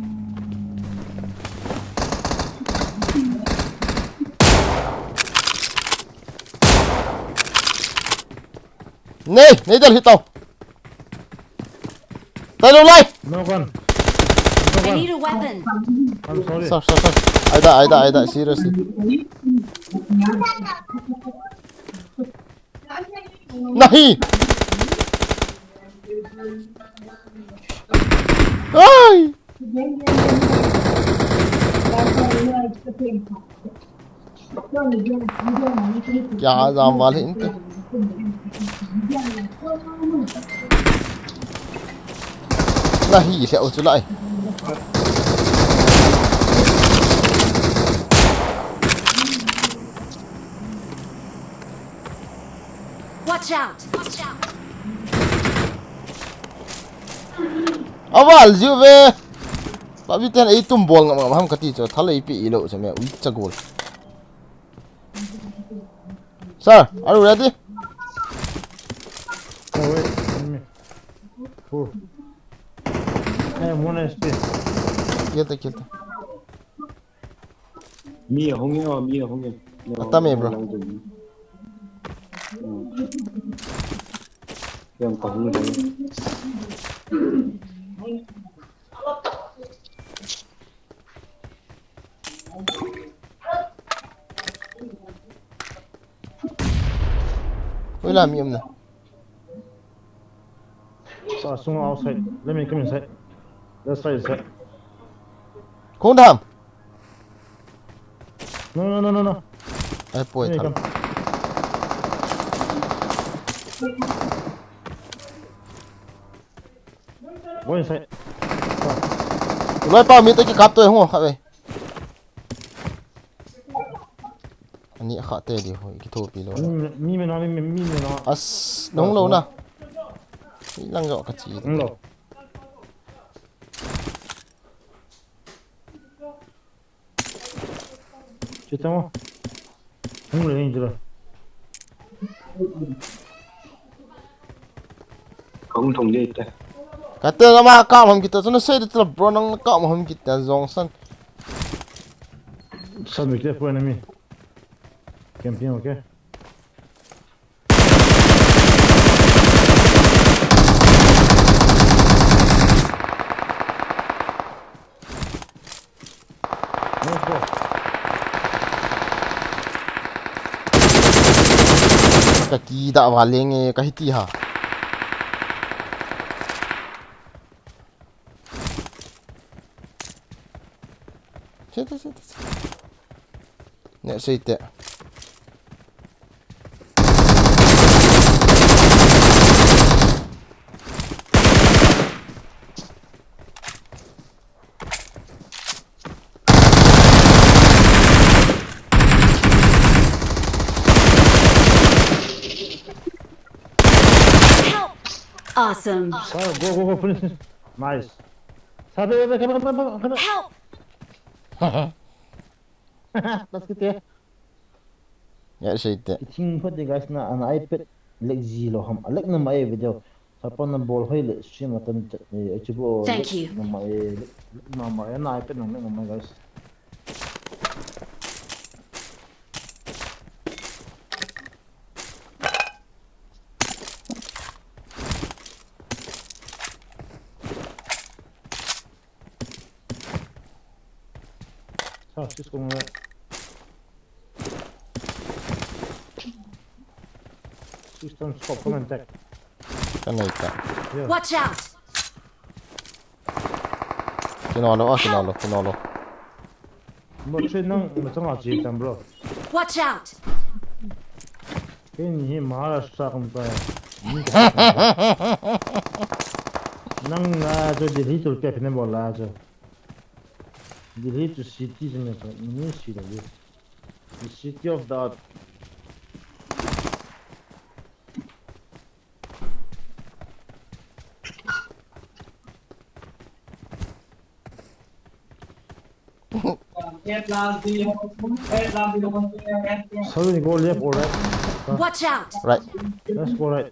nei dal hit tao tay lâu lai No gun. I need a weapon. I'm sorry. sir aida seriously nahi ai क्या जाम वाले इनके नहीं sẽ ổn lại Watch out! Watch out! awal jiu ve ba vi ten ei tum bol ngam ham kati cho thalei pi ilo chame ui chagol sir are you ready Oh wait. Enemy. Four. I have 1 HP. kilta Mia không nghe. Tắm em bro. Em có không nghe. ui làm gì nè So someone outside. Let me come inside. That side is set. không đam No. ai poi Let me thằng come. Go inside. loi pa mi tới cái cặp tôi không khá vậy anh ấy khá tệ đi hồi cái thô pi lo Me no. as nóng lâu na lang rõ cái gì No. Chết không? Không lấy hình chưa? Không thùng dây ta. Cái tên mà cao hơn kita cho nó xây được bro nó cao hơn kita Johnson. Sao bị chết enemy? Camping okay? Let's go. Kaki tak baling kahiti ha. Shit. Nek sitte. Awesome. Go, finish. Nice. Sabe, come. Help! Let's get there. Nek sitte. Ting put the guys na an iPad leg zero ham. Alek na mai video. Sapon na ball hoy le stream atan chibo. Thank you. Na mai na iPad na mai guys. Just going right. System scope, come and check. Kan ita. Watch out! Kinolo. But say no, it's not cheap, bro. Watch out! Can you Maharashtra come by? Nang so Delhi to get in Bolazo. Delhi to cities in the city of that. So we go left or right? Watch out! Right. Let's go right.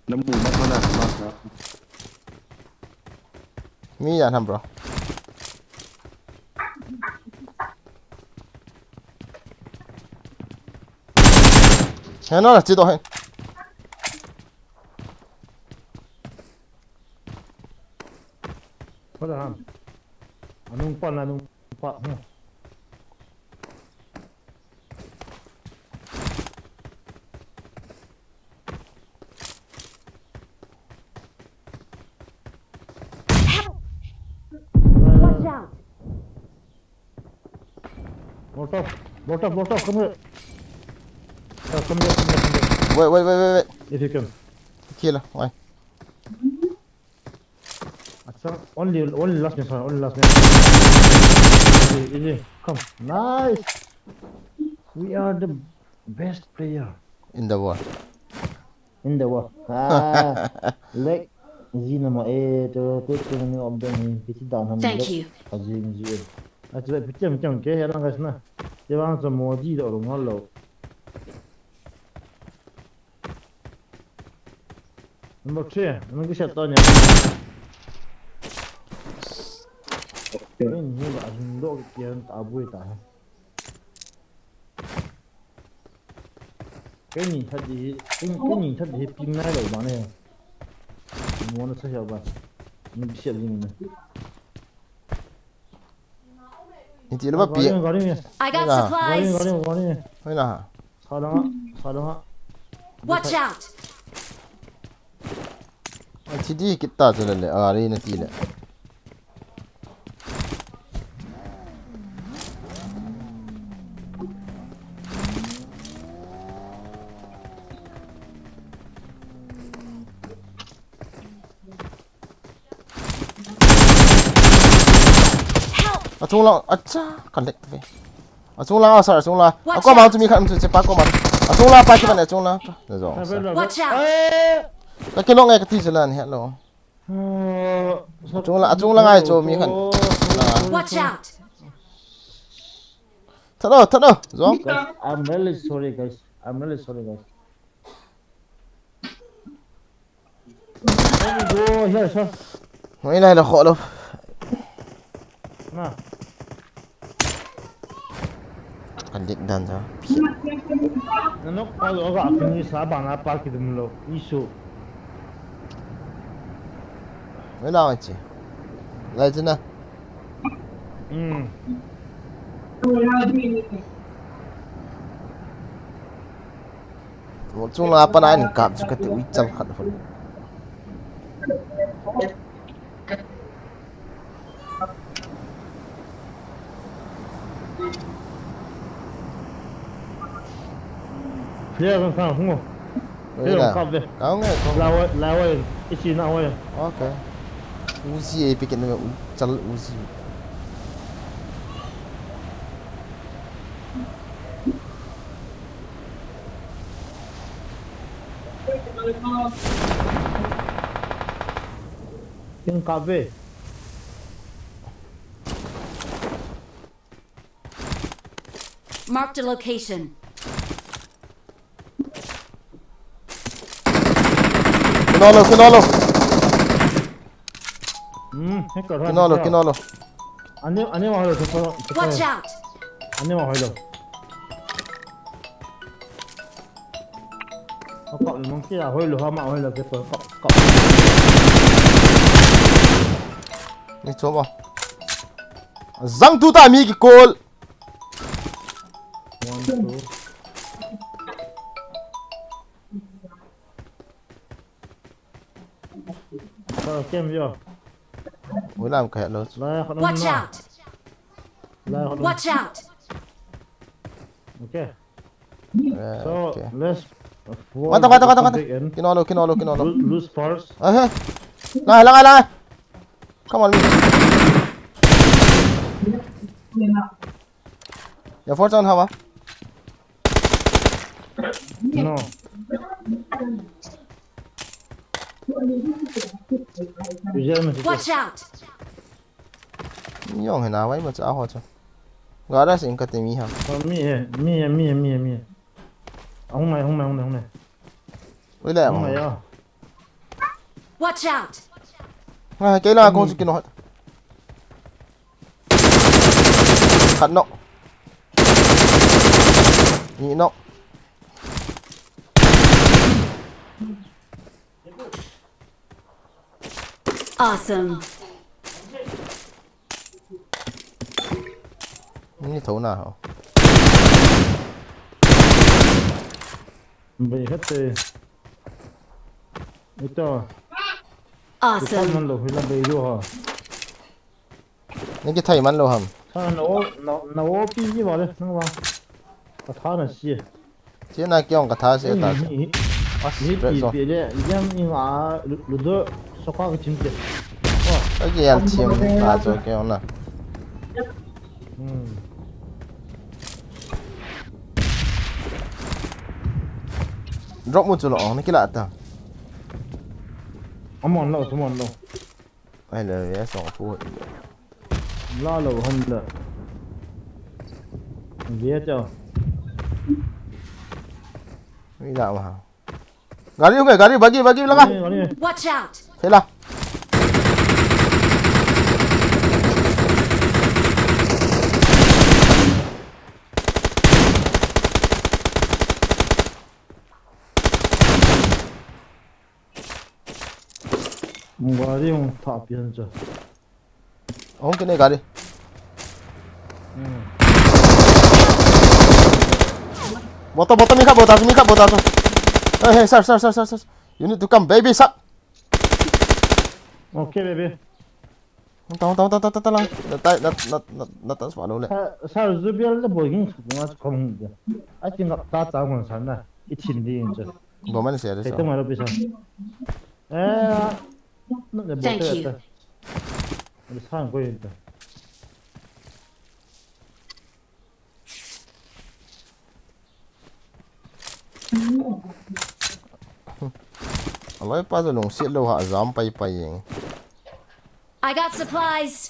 Nó mù mắt nó nè. Mi ya ham bro. Nó là chỉ đồ hay. What the hell? Anong pa. Watch out! Molotov, come here. Come here. Wait. If you can. Kill. Why? Only last man, only last man. Easy. Come. Nice. We are the best player In the world. in the world. Like Zinama to me of them. It's down. Thank you. That's right. Picham, okay, I don't know. They want some more deed or hollow. Number 3, I'm going to shut down your. Bên như là độ kia ta vui ta. Cái nhìn thật gì pin này rồi bạn này. Muốn nó sẽ hiểu bạn. Mình biết gì mình. Inti lo ba pi. I got supplies! Gọi đi. Hoi na. Sao đó. Watch out! Chi di kita tu le. Ari na ti le. Chung la acha connect ve. Chung la sar chung la. Ako ma tu mi khan tu che pa ko ma. Chung la pa ki ban chung la. Da zo. Watch out! La ke lo ngai ka ti jalan he lo. Chung la ngai cho mi khan. Watch out! thật đâu giống Guys, I'm really sorry, guys. I'm really sorry, guys. There we go. Here, sir. mấy này là khó đâu Nah. cần định đàn ra Nó có cái như sao bạn à ba cái đùm lô, isu. mấy nào anh chị lại chứ nào một chung là apa nain cặp cho cái tiểu trăm khẩn phần Phía bên phải không ngô. đây là có nghe không Lao ơi, ít xin nào ơi. ok Uzi ấy bị cái này chân Uzi Tiếng cà phê. Marked a location. Kinolo hết cả rồi. Kinolo anh em vào rồi, Watch out! anh em vào rồi. Cậu mong kia là hơi lửa mà hơi là cái cậu. đi chôm vào răng tu ta mi cái call 1, 2. Kem chưa? mới làm cái lớn Watch out! Watch out! Okay. So okay let's. Mantap. Kinolo. Lose first. Lại. Come on. Your force on hả? No. Watch out! Yung hình nào ấy mà cháu họ cho. Gọi ra xin cái tìm mi hả? Mi. Ông này. Với lại Ông này à. Watch out! Cái là con skin nó. Cắt nó. Nhị nó. Awesome. Như thấu nào hả? Bị hết tê. Ito. Awesome. Mình lột là bị luôn hả? Những cái thầy mắn lâu hầm. Sao nó bị gì vậy? Nó vào. Cái thằng này xí. Chứ này kia ông cả thà sẽ ta. Bị đấy, em ngã lụt số qua cái chim kia. Cái gì ăn chim ta cho cái ông này. Drop một chỗ lọ nó cái lạ ta. Come on low. Hay là vé sòng phu. La low hơn là. Ghê cho. Nghĩ nào mà. Gari không gari bagi lắm à. Watch out! Thế là. Gari không thả biến cho. Ông cái này gari. Bota mi khap bota. Hey, sir. You need to come, baby, sir. Okay, baby. Tao lang. Nó tao xóa đâu lại. Sao giúp biết là bồi những nó không được. I think ta tạo một sản này ít xin đi chứ. Bộ mình sẽ đấy Thế sao? tôi mà đâu biết sao. Nó là Thank you. Nó sang quay được. Aloi pa zalong sit lo ha zam pai yeng. I got supplies.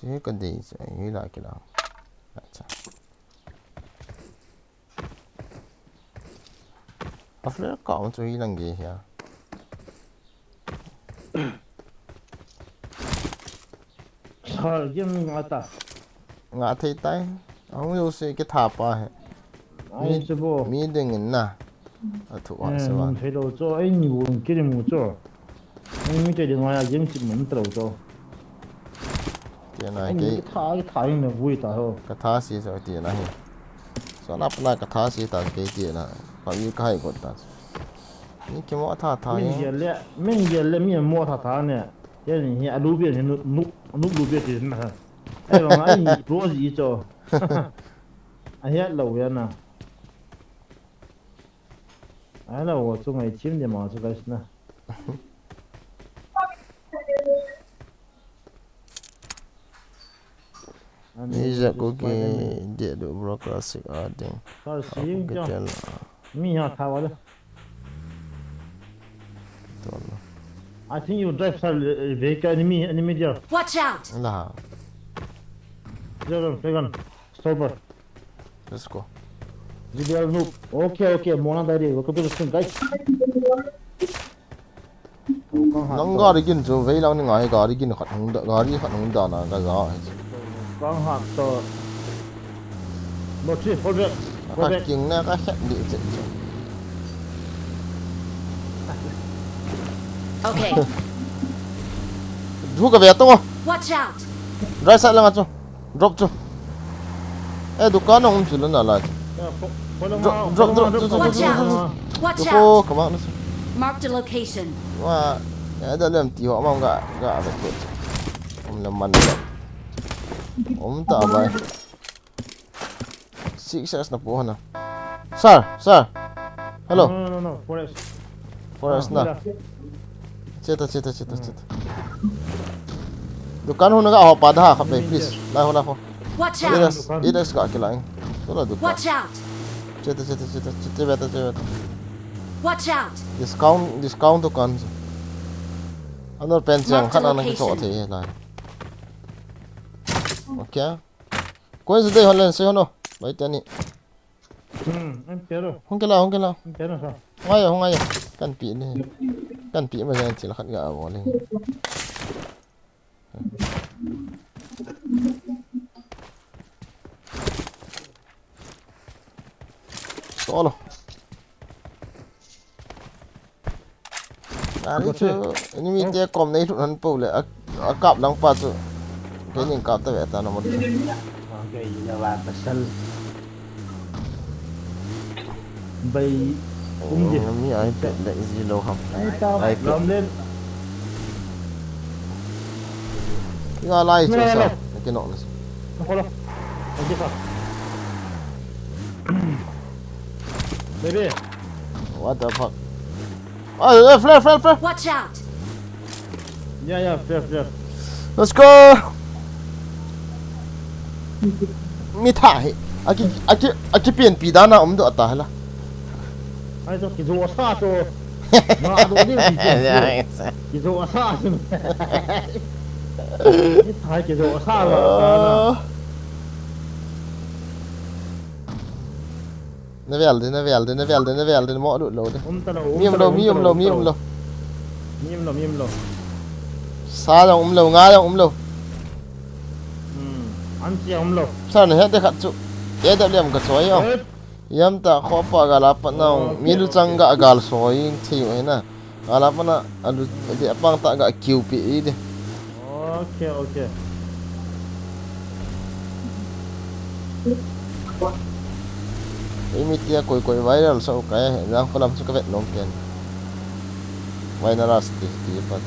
Chứ còn gì nghĩ lại cái nào. After có một chút ilang gì hả? Sao game ngã ta? Ngã thấy tay. Ông yêu sĩ cái tháp à? Ai chứ bộ? Mi đừng na. À thủ hoa sao Mình vậy? thấy đâu cho anh nhiều cái gì mua cho. Anh mới chơi điện thoại game chỉ mình đâu cho. Tiền này Anh cái thải này vui ta ho. cái thá xí rồi tiền này. So nắp na cái thá xí ta cái tiền này. Phải như cái gọi ta. Ni cái mỏ thá thá nhé. Mình giờ lẽ mình mua thả nè. Cái này hiện lúa biển nút lúa biển thì nè. Ai mà anh lúa gì cho. Anh hiện lâu vậy nè. Ai là我中爱亲的嘛，这个是呢。Ni giờ có cái địa độ broadcast ở đây. Sao xí Cái cho. tiền Mi ha thả vào đó. I think you drive some vehicle enemy there. Watch out! là. There, second. Stopper. Let's go. Video noob. Okay. Mona dari. Welcome to the stream, guys. Nong gari gin chu vei lau ni ngai gari gin khat hung da gari khat hung da na ga ga. Con hạt to. Một chiếc phốt viện. Ka king na ka khat di che. Okay, Thu ka ve to. watch out! Right side lang chu. Drop chu. Eh dukan ong chu na la. Drop. Watch out! Watch Ko out! ka ma na. Marked a location. Wa ya da lem ti ho ma ga ve ko. Om man. Om ta bai. Six na po na. Sir. Hello. No. Forest na. Cheta. Dukan ho na ga ho pa da kha please. La ho. Watch out! Idas ka kilaing. To la dukan. Watch out! Cheta. Beta. Watch out! Discount dukan. Ano pen chang khan ana ki to the la. Okay. Koi zu dei holen se hono. Bai tani. Em pero. Hong kela. Em pero sao? Ngai kan pi ni. Kan pi ma jang chil khat ga bo le. Solo. Ari chu ni mi te kom nei thu han po le a kap lang pa chu. Cái nhìn cặp tới vẻ ta nó một Okay, giờ là pasal. Bay cũng gì? Mi ai bet lại gì đâu không? Ai tao làm lên. Cái lai cho sao? Cái nọ này. Không đâu. Anh đi sao? Baby. What the fuck? Oh, flare. Watch out! Yeah, fair. Let's go. Mi thải. Aki pian pi da na om do ta hala. Ai cho cái rùa xa cho. Nó đồ đi cái rùa xa chứ. Cái cái rùa xa là. Nó välde må du lo det. Mi om lo. Sa lo nga lo. Anh chị om lo. Sa ne hete khat chu. E da lem ka choi yo. Yam ta kho pa ga la pa na mi lu chang ga gal soi thi oi na. Ga la pa na adu de apang ta ga QP de. Okay. Ini tia koi viral so kaya na ko lam su ka vet long ken. Why na rasti ti pat.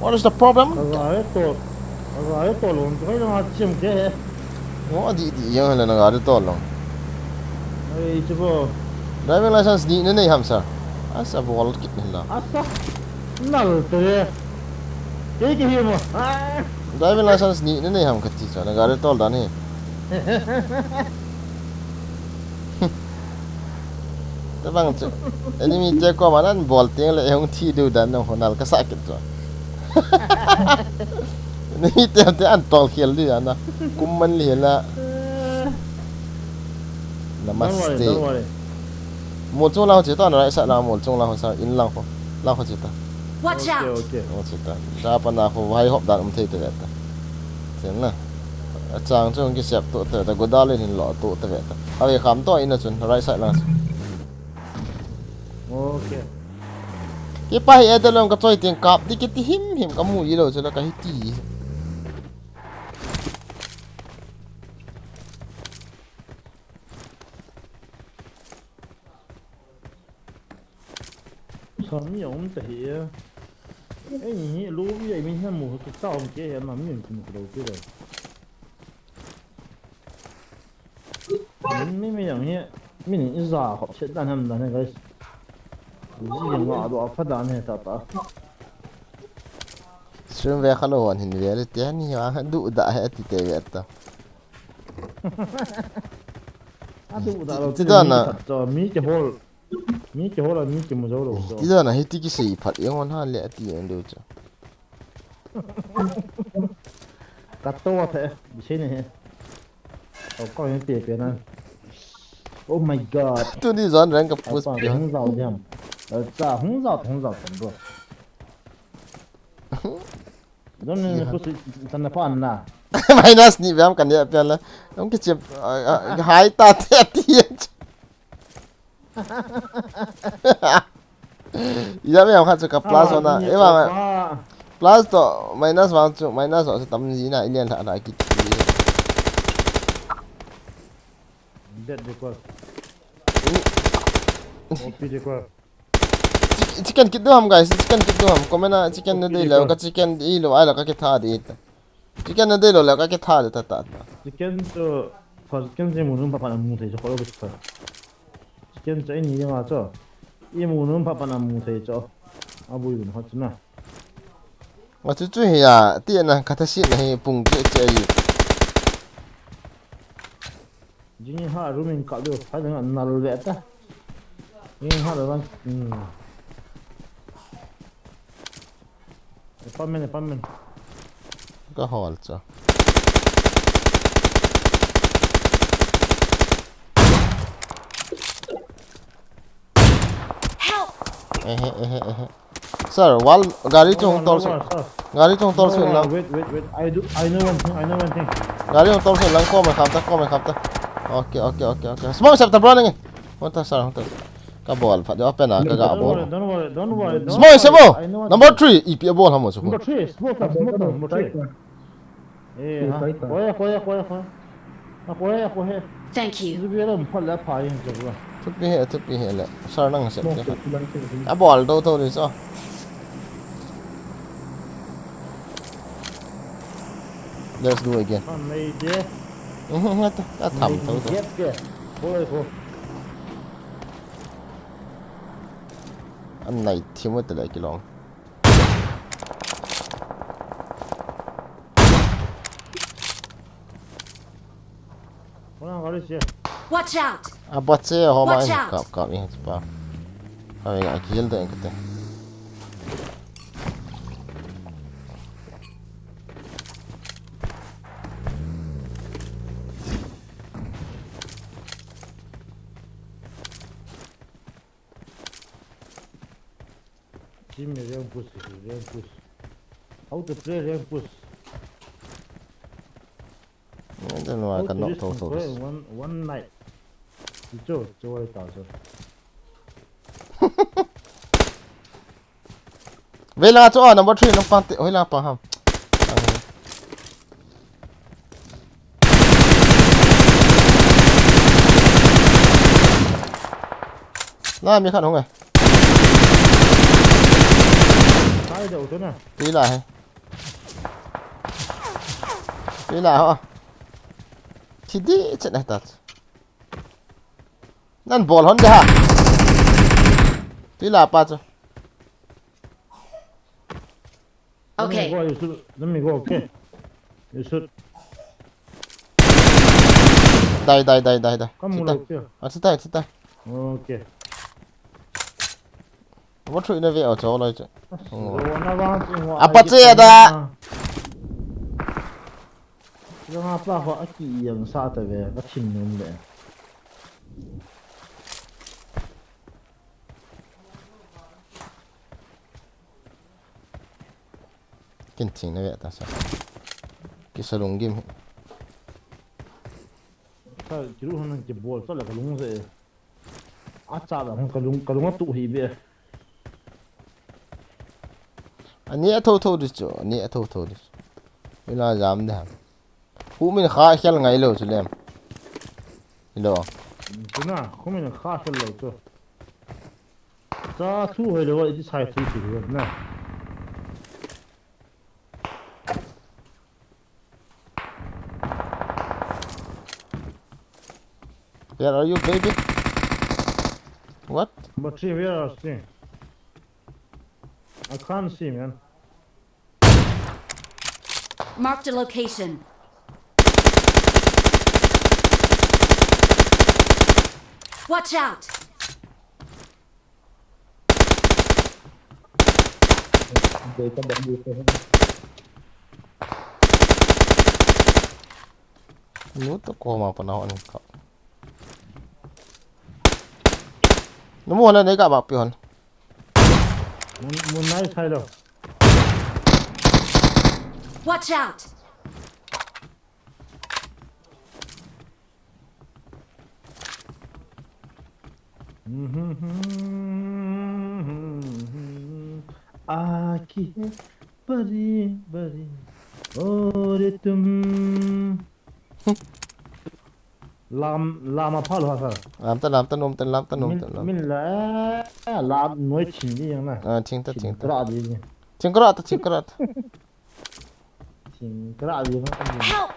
What is the problem? Rồi to luôn, cái nó chim cái. Mo di yang la na ga to long. Ai chứ bộ. Driving license di ne ham sir. Asa bol kit ni la. Asa. Nal te. Cái gì mà. Driving license ni ne ham ka ti sa na ga to da ni. bang enemy je ko manan bol ting le yang thi du dan no honal ka sakit to ni te an tol khel di ana kum man li la namaste mo chung lao che to na sa la mo chung lao sa in lang ko lao ko che ta Watch out! 오케이. mo che ta ja pa na ko vai hop dan um thei te ta chen na chang chung ki sep to te ta go da le hin lo to te ta ai kham to in chun right side la 오케이. cái pai ở đây là cái chơi tiền cặp đi cái tí him him cái mùi gì đâu cho là cái tí 선이 없대요. 에이, 로비에 민한 뭐 싸움 게 남는 좀 그러고 그래. 민미 형이 민 인사 합체 단 한다 내가 지금 와도 아파다 안 했다. sướng về khá là hình về là tiếng như mà đủ đã hết thì tệ vậy ta 진짜 저 미게 홀 미게 홀아 미게 무서워. tí giờ là hết tí cái gì phát yếu hơn hơn lẽ tí em đâu chứ 갔다 와대 미치네. 꺼내 떼변아. Oh my god. tôi đi dọn răng gặp phút 아빠 홍사오장. 자 홍사 전부. 너는 무슨 전화 받나? minus ni về cái này phải là ông cái chip hai ta tét tiền giờ bây giờ khác cho plus rồi na em mà plus to minus vào chỗ minus rồi sẽ tầm gì này liên lại cái Dead đi qua. OP đi qua. chicken kit doham guys chicken kit doham comment na chicken na dei lo ka chicken i lo ai lo ka ke tha di ta chicken na dei lo ka ke tha de ta ta 치킨 저 치킨 제 무는 밥 하나 먹으면 되죠. 걸어 싶어. 치킨 저 이제 와서 이 무는 밥 하나 먹으면 되죠. 아 보이는 하지나. ma chu chu hi ya ti na ka ta shi na hi pung che che yi 진이 하루면 가도 사정 안 나르겠다. 이 하루만 반면 ka hol cha Help! sir wal gari chung tor su lang wait I know one thing gari chung tor su lang ko ma kham ta okay smoke sap ta bro ngi hota sir hota ka ball pha jo pe na ka ga ball don't worry smoke sabo number 3 ep ball ham so number 3 smoke number 3 eh koya Thank you. 이제는 팔라 파인 저거 thức bi he le sir nang se ka ball do to ri so let's do again 메이제 ta thầm thôi 게 보이고 anh này thiếu mất lại cái lon 그냥 가르치 Watch out! à bắt xe họ mà Watch out. cọp như thế bao rồi à kill đấy cái này 팀이 랭푸스 how to play 랭푸스 nên là cái nọ thâu thâu one night 이쪽 저거에 따서 về là chỗ number 3 nó phan tệ hồi là pa ham nó mi khăn không này 사이드 오잖아 tí lại hả thì đi chuyện này thật nan ball hon ha tí là pa cho Okay. Let me go okay you should đây come on à sit đây okay What true in a way out all like Rona vang chi ngwa. Apa che da Yung apa ko aki yang sa ta ve ka chin nun le. Kinh ting na vậy ta sao cái sao lùng game Sa jiru hanan ki bol sa la ka lung se. A cha la ka lung tu hi be. anh ấy thâu được chứ anh ấy thâu được bây giờ dám đấy hú mình khá khéo ngay lâu chứ em đâu Tuna không mình khá sa lo cho. Sa thu hồi lo đi sai thu chi rồi na. where are you baby what But see where are see. I can't see man. Marked a location. Watch out! Để cho bạn đi xem. nó to ko mà phần nào anh cậu nó mua lên đấy cả bạc pion Muốn nói sai đâu. Watch out! आखी है बड़ी बड़ी और तुम làm apa lo ha làm ta nôm min la làm nói chuyện gì vậy à chính ta ra đi chính cái chuyện ra đi nó Help!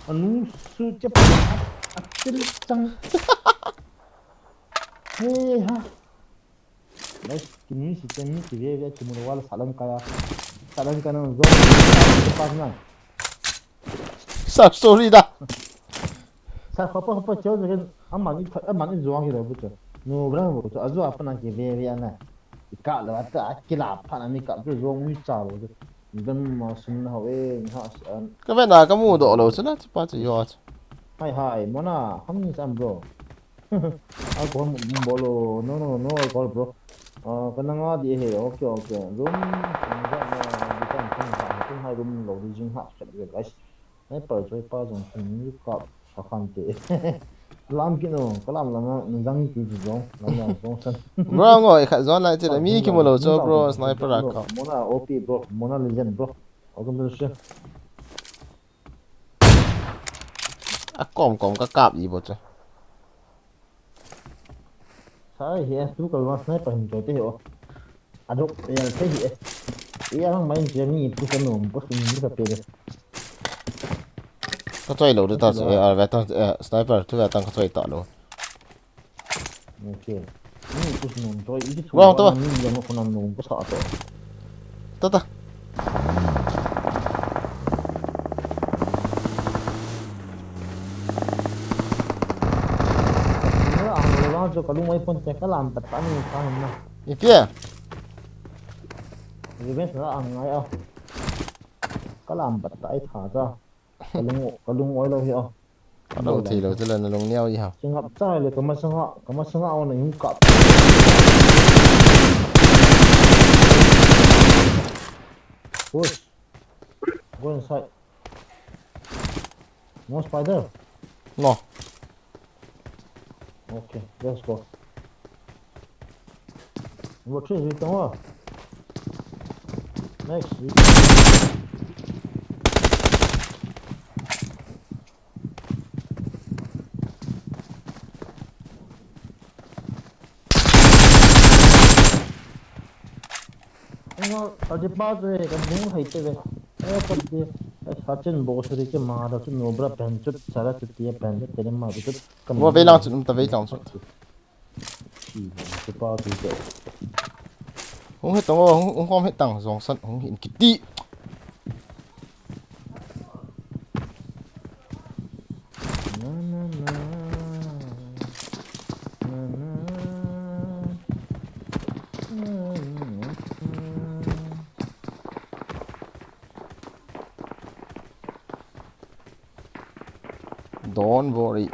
anu su chấp akil chăng hey ha đấy kini si kini si về cuma wala salam kana zon pas na sao sorry da sa apa cakap dengan aman zuang kita betul no berang betul azu apa nak về ana ika la ta akila apa nak ika tu zuang wi cha lo dan masun hawe ha cái bên nào cái mua đồ rồi chứ nó chỉ bao nhiêu hai mona hamni sam bro alcohol bolo no alcohol bro kana nga di he okay room nga na di kan kan hai room lo di jing ha chat ge guys nai par choi pa jong ni ka sa khan te lam ki no kalam la nga dang ki ji jong la jong san bro ngồi khát gió lại chứ là mi cái mua đồ cho bro sniper ra không mona op bro mona legend bro welcome to the show à còn cái cặp gì bộ chứ sai he tu kalau mas sniper hin jote ho aduk ya sai he iya orang main journey itu kan nombor ini ka pede có chơi lâu được tao sẽ ở về tao sniper thứ là tao có chơi tao luôn okay ini itu nombor ini Wah, tu. ini yang aku nombor satu tao cho kalau mau pun cek kalam tepan ni kan nah ý kia event là ang ai kalam betai tha cho kalau oi lo hi ở đâu thì đâu chứ là nó lồng nheo gì hả singap chai le kamasanga ona yung kap push go inside no spider no okay let's go what is it now next Ajay बात है कब नहीं खाते वे ए कब दे सचिन बोसरी के मार तो नोबरा पेंचुत सारा चुतिया पेंच तेरे मार तो mua về lòng chúng ta về lòng xuống cái bao thì cái không hết tao không hết tăng dòng sân không hiện kitty na na na na na Don't worry.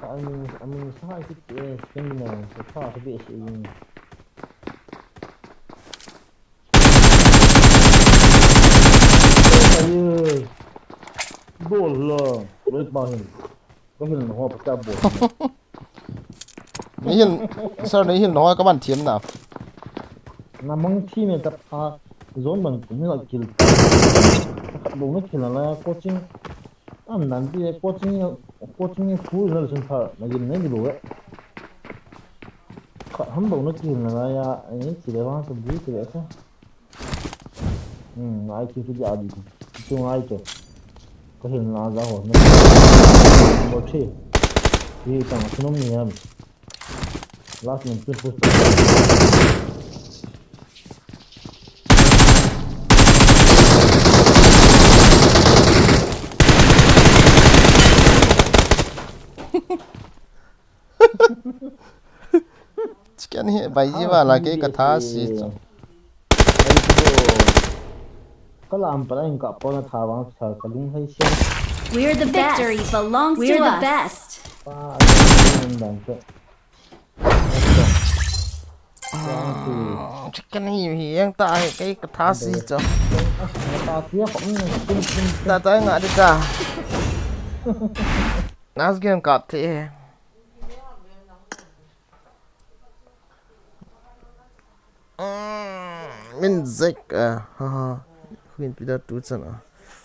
I mean, sao cái spending này sẽ khó cái bị gì ơi bol lo rồi bao nhiêu có hình họ bắt bol Nãy hiện sao nãy hiện nói các bạn thiếm nào? nằm mong chi mình tập zone mình cũng là kill bố nó kill là coaching nan đi coaching full rồi chúng ta là gì này đi rồi 한 번 느끼는 나야 집에 와서 물 그래서 아이 기술이 아주 좀 아이죠 그 힘 나가고 뭐지 이 땅 그놈이야 라스는 뜻을 Cái này bây giờ là cái thá gì chứ? có làm phải anh cặp con thả vào thả cái đúng hay xem We're the best. Victory belongs to us. We're the best. Cái này hiện tại cái thá gì chứ? Ta tới ngã đi cả. Nas game cắt thế. Min zek ha khuyên pida tu chana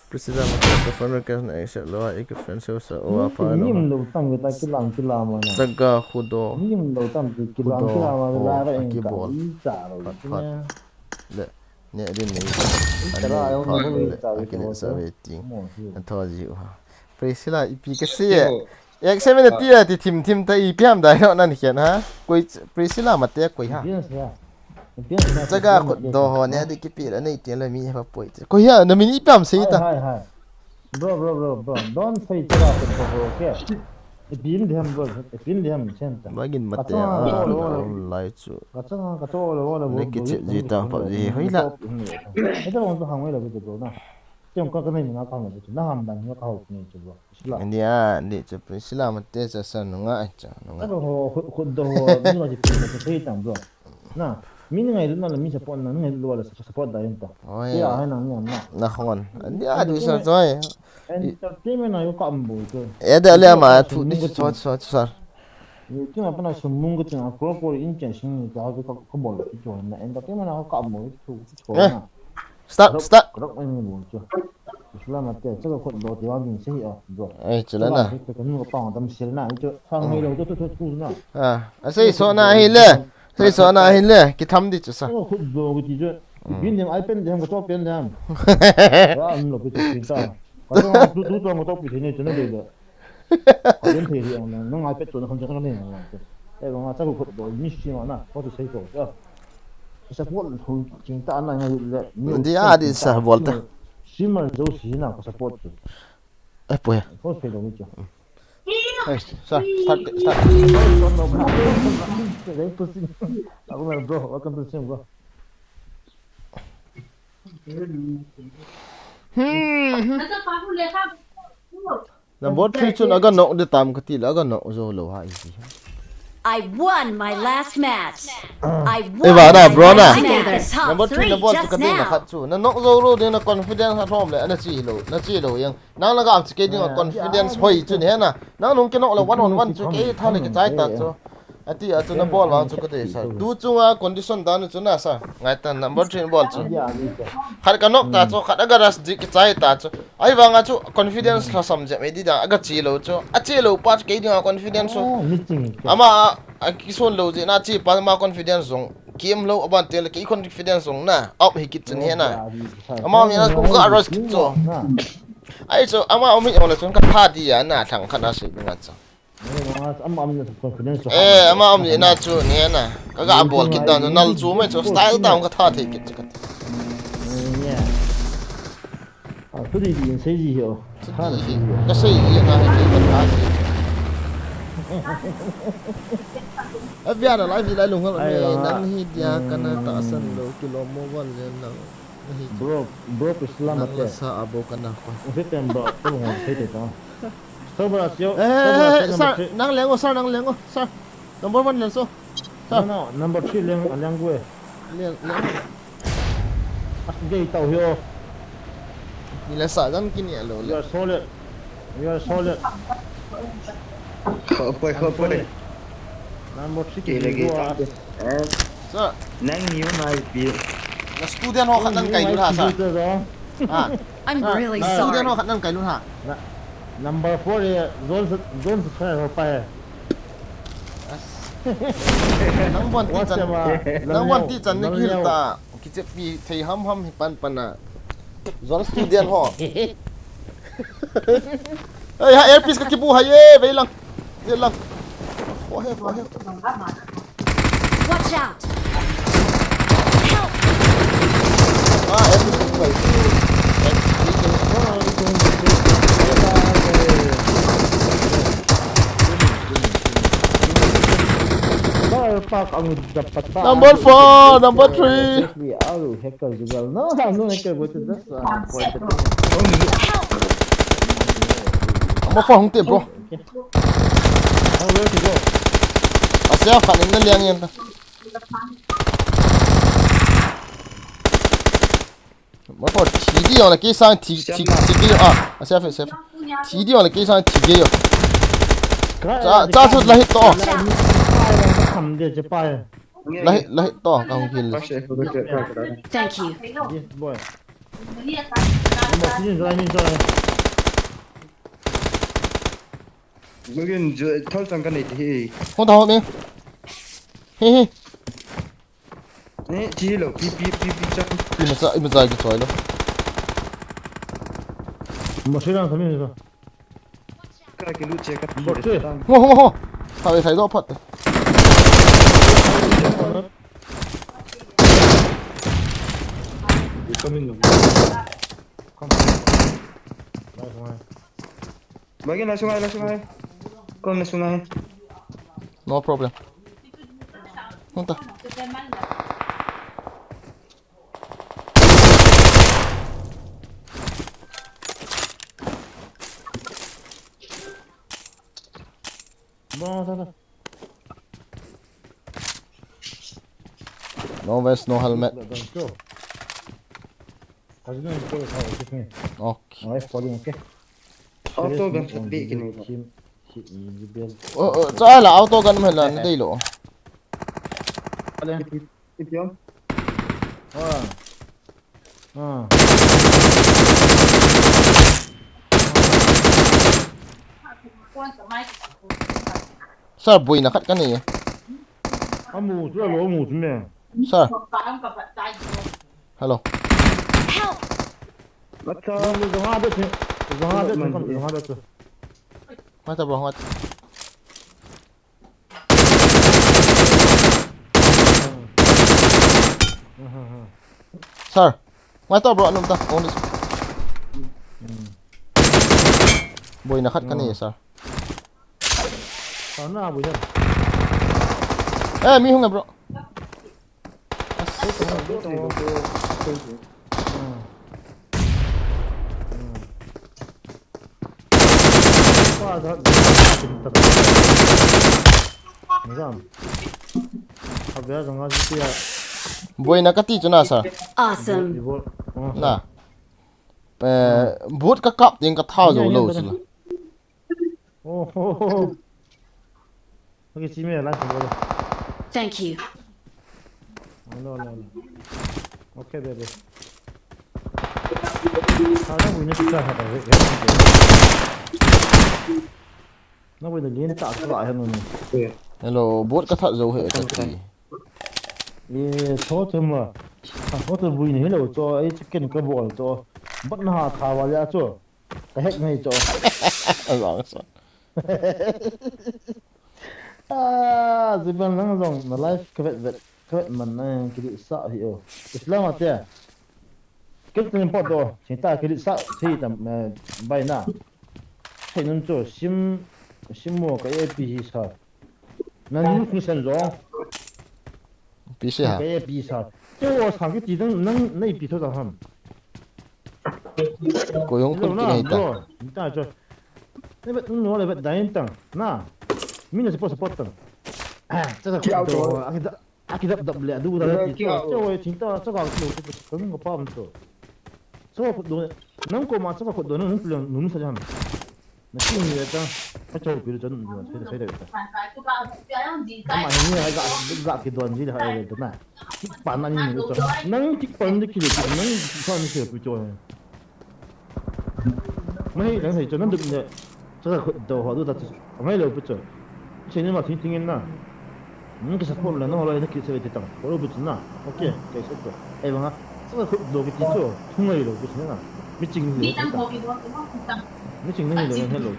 precisa ma ka phone ka na sẽ lo ai cái friend so sa o apa no nim lo tang người ta cái làm mà jaga khudo nim lo tang cái làm la vậy cái ball trả rồi le ne din ne cái này sao vậy ting anh thôi chịu ha precisa ipi cái gì yak seven tia thì thim ta ipi am dai no nan hian ha koi precisa ma te koi ha jaga khudo ho ne di ki pi la nei tian la mi ha poi ko ya na mi pam sei ta hai bro don't say jaga khudo okay bin dem chen ta bagin mate lai chu ka to lo ne ki che ji ta pa ji hoi la ito mo to hangway la bro na 좀 깎아내 누가 가면 되지 나 한번 누가 가고 그냥 좀 싫어 India ni che prisila mate sa sa nga cha nga 어 그도 누가 집에서 되게 땀 bro 나 미는 애들 나는 미쳐 뻔 나는 애들 와서 서포트 다인다 야 하나 na hon India du sa zoi 엔터테인먼트 아유 깜보 그 eda le ma tu ni so sa 요즘 아빠나 전문 같은 거 그걸 인정 신이 가지고 그 몰라 이거 나 엔터테인먼트 하고 깜보 그 좋아 start 그렇게 뭐죠 이슬람한테 저거 너 대왕님 세요 bro ai chula na cái nó bằng tâm xíu na cho sang hay đâu tôi na sai so na hi le ki tham di chu sa 어, 그, 너, 그, 이제, 민님 알펜데 한 거, 또 뺀데 한. 와, 안 넣고, 진짜. 가서, 누구 한거 또 되네, 저는 이거. 과연 되지, 너 알펜 또는 혼자 그러네. 내가 막 자꾸, 너, 미시지마, 나, 어디 세고. 야, 진짜, 뭐, 진짜 안 나냐, India di sa volta 심을 조시나, 그 서포트. ai poya 그거 되고 있죠. start Aku main bro, welcome to the stream bro. number 3 chun aga no de tam khati la aga no zo lo ha isi I won my last match. I won. Eva na my bro na last match. number 3 na ball ka din na khat chu na no zo ro de na confidence ha thom le na chi lo yang na la ga chi ke ding confidence hoi chu ne na na nong ke no la 1-on-1 chu ke tha le ke chai ta chu ati a chu na ball wa chu ka de sa du chu a condition dan chu na sa ngai ta number 3 ball chu khar ka nok ta chu khat aga ras di ke chai ta chu ai wa nga chu confidence tha samje me di da aga chi lo chu a chi lo pa ke ding confidence so ama kison lo je na chi pa ma confidence zong kim lo aban tel ke confidence zong na up hi kitchen he na ama mi na ku ga ras kit so ai so ama omi ola chon ka tha di ya na thang khana se nga cha ama omi na chu ne na ka ga ball kit dan nal chu me chu style ta ka tha the kit ka 그들이 세지요. ka sei ye na he ka tha Abia la live lai lung ha me nang hi dia kana ta san lo kilo mo wal le nang bro Islam nang sa abo kana pa Ufit bro, tuh mau saya Sober still. เอ้ย sir นั่งเลี้ยงกู sir นั่งเลี้ยงกู sir number one เลี้ยงสู้ No, number 3 lang gue. เลี้ยงGay tau hio. นี่แหละสายกันกินเนี่ยโหล You are solid. You are solid. เข้าไปเข้าไป Number 3 กี่เลยกี่ตั้ง sir นั่งนิ้วมาปี na student ho khat nang kai lu ha sir ha I'm really student ho sorry. khat nang kai lu ha Number 4 ye zone se ho pa. nang bon ti chan nang bon ti chan ni khil ta ki che pi thei ham hi pan na zon student ho ê ha airpiece ka ki bu ha ye ve lang ho he Watch out. airpiece ka bu number 4 number 3 We are hacker juga. No hacker but that's point. number 4 hong tiep bro How where to go? asia khan in na liang yen ta number 4 thi di on la ke sang thi ge yo asia fe safe thi di on la ke sang thi ge yo cha chu la hit to Thầm dia cepat. la hit to ka hong kil Thank you. Yes boy. Number 3 rồi. Mungkin thol sang kan itu hong ta ho me he ni chi lo pi chắc ima za ki choi lo Masih kami itu. cái lu che cái Bocce. ho ha ve thai do phat Bagian langsung aja kau langsung aja no problem hong ta no vest no helmet okay auto gan sepi gini cha la auto gan me la dei lo itu yang sir bui na khat kan ni Amu tu lo mu tu me. sir hello Help. macam Jangan ada tu. Jangan ada tu. mata bro mata sir mata bro anum ta on this bui na khat kan ni sir Sana abu je. mi hung bro Nizam. Abya jangan situ ya. bui na kati chuna sir Awesome. na boot ka kap ding ka thao zo lo chi Oh. Lagi sini lah boleh. Thank you. No. Okay baby. Kalau punya kita ada. Nó bây giờ liên tạo các loại hơn rồi này. hello boot ka thao zo he ka ti Số thêm mà. Số thêm vui này là cho ấy chicken cái bộ cho bắt nó thả vào ra cho. Cái hết này cho. wrong son Ziban lang zong na life kavet man na kili sa hiyo. Islam ate. Kit tin pot do. Sinta kili sa si tam bai na. Sai nun cho sim mo ka AP sa. Na ni ku san zong. pi se ha Ka AP sa. Cho wo sang ki ti dang nang nei pi tho da ham. ko yong kun ki nei ta Ta cho. 那边弄了边单等，那明天是不等，哎，这个多，kita double adu dah itu, cewek cinta cakap tu, kau ni apa betul? So aku dona, nang kau macam aku dona nung pulang nung saja ham. Nanti ni ada, macam aku tu jangan saya dah. Sama ini agak kita ni dah ada tu nah. Panan ni tu, nang pan ni kiri, nang pan ni kiri tu. Mấy đang thấy cho nó được nhẹ, chắc là đầu họ đưa đặt mấy lời bứt rồi, trên nhưng mà thỉnh thỉnh na, cái support là nó lại nó kia sẽ bị tăng, rồi bứt na, ok, cái support, ấy bằng á, chắc là đầu cái tí chỗ, không ai đâu bứt na, mấy chừng gì đó, mấy chừng này đâu hello,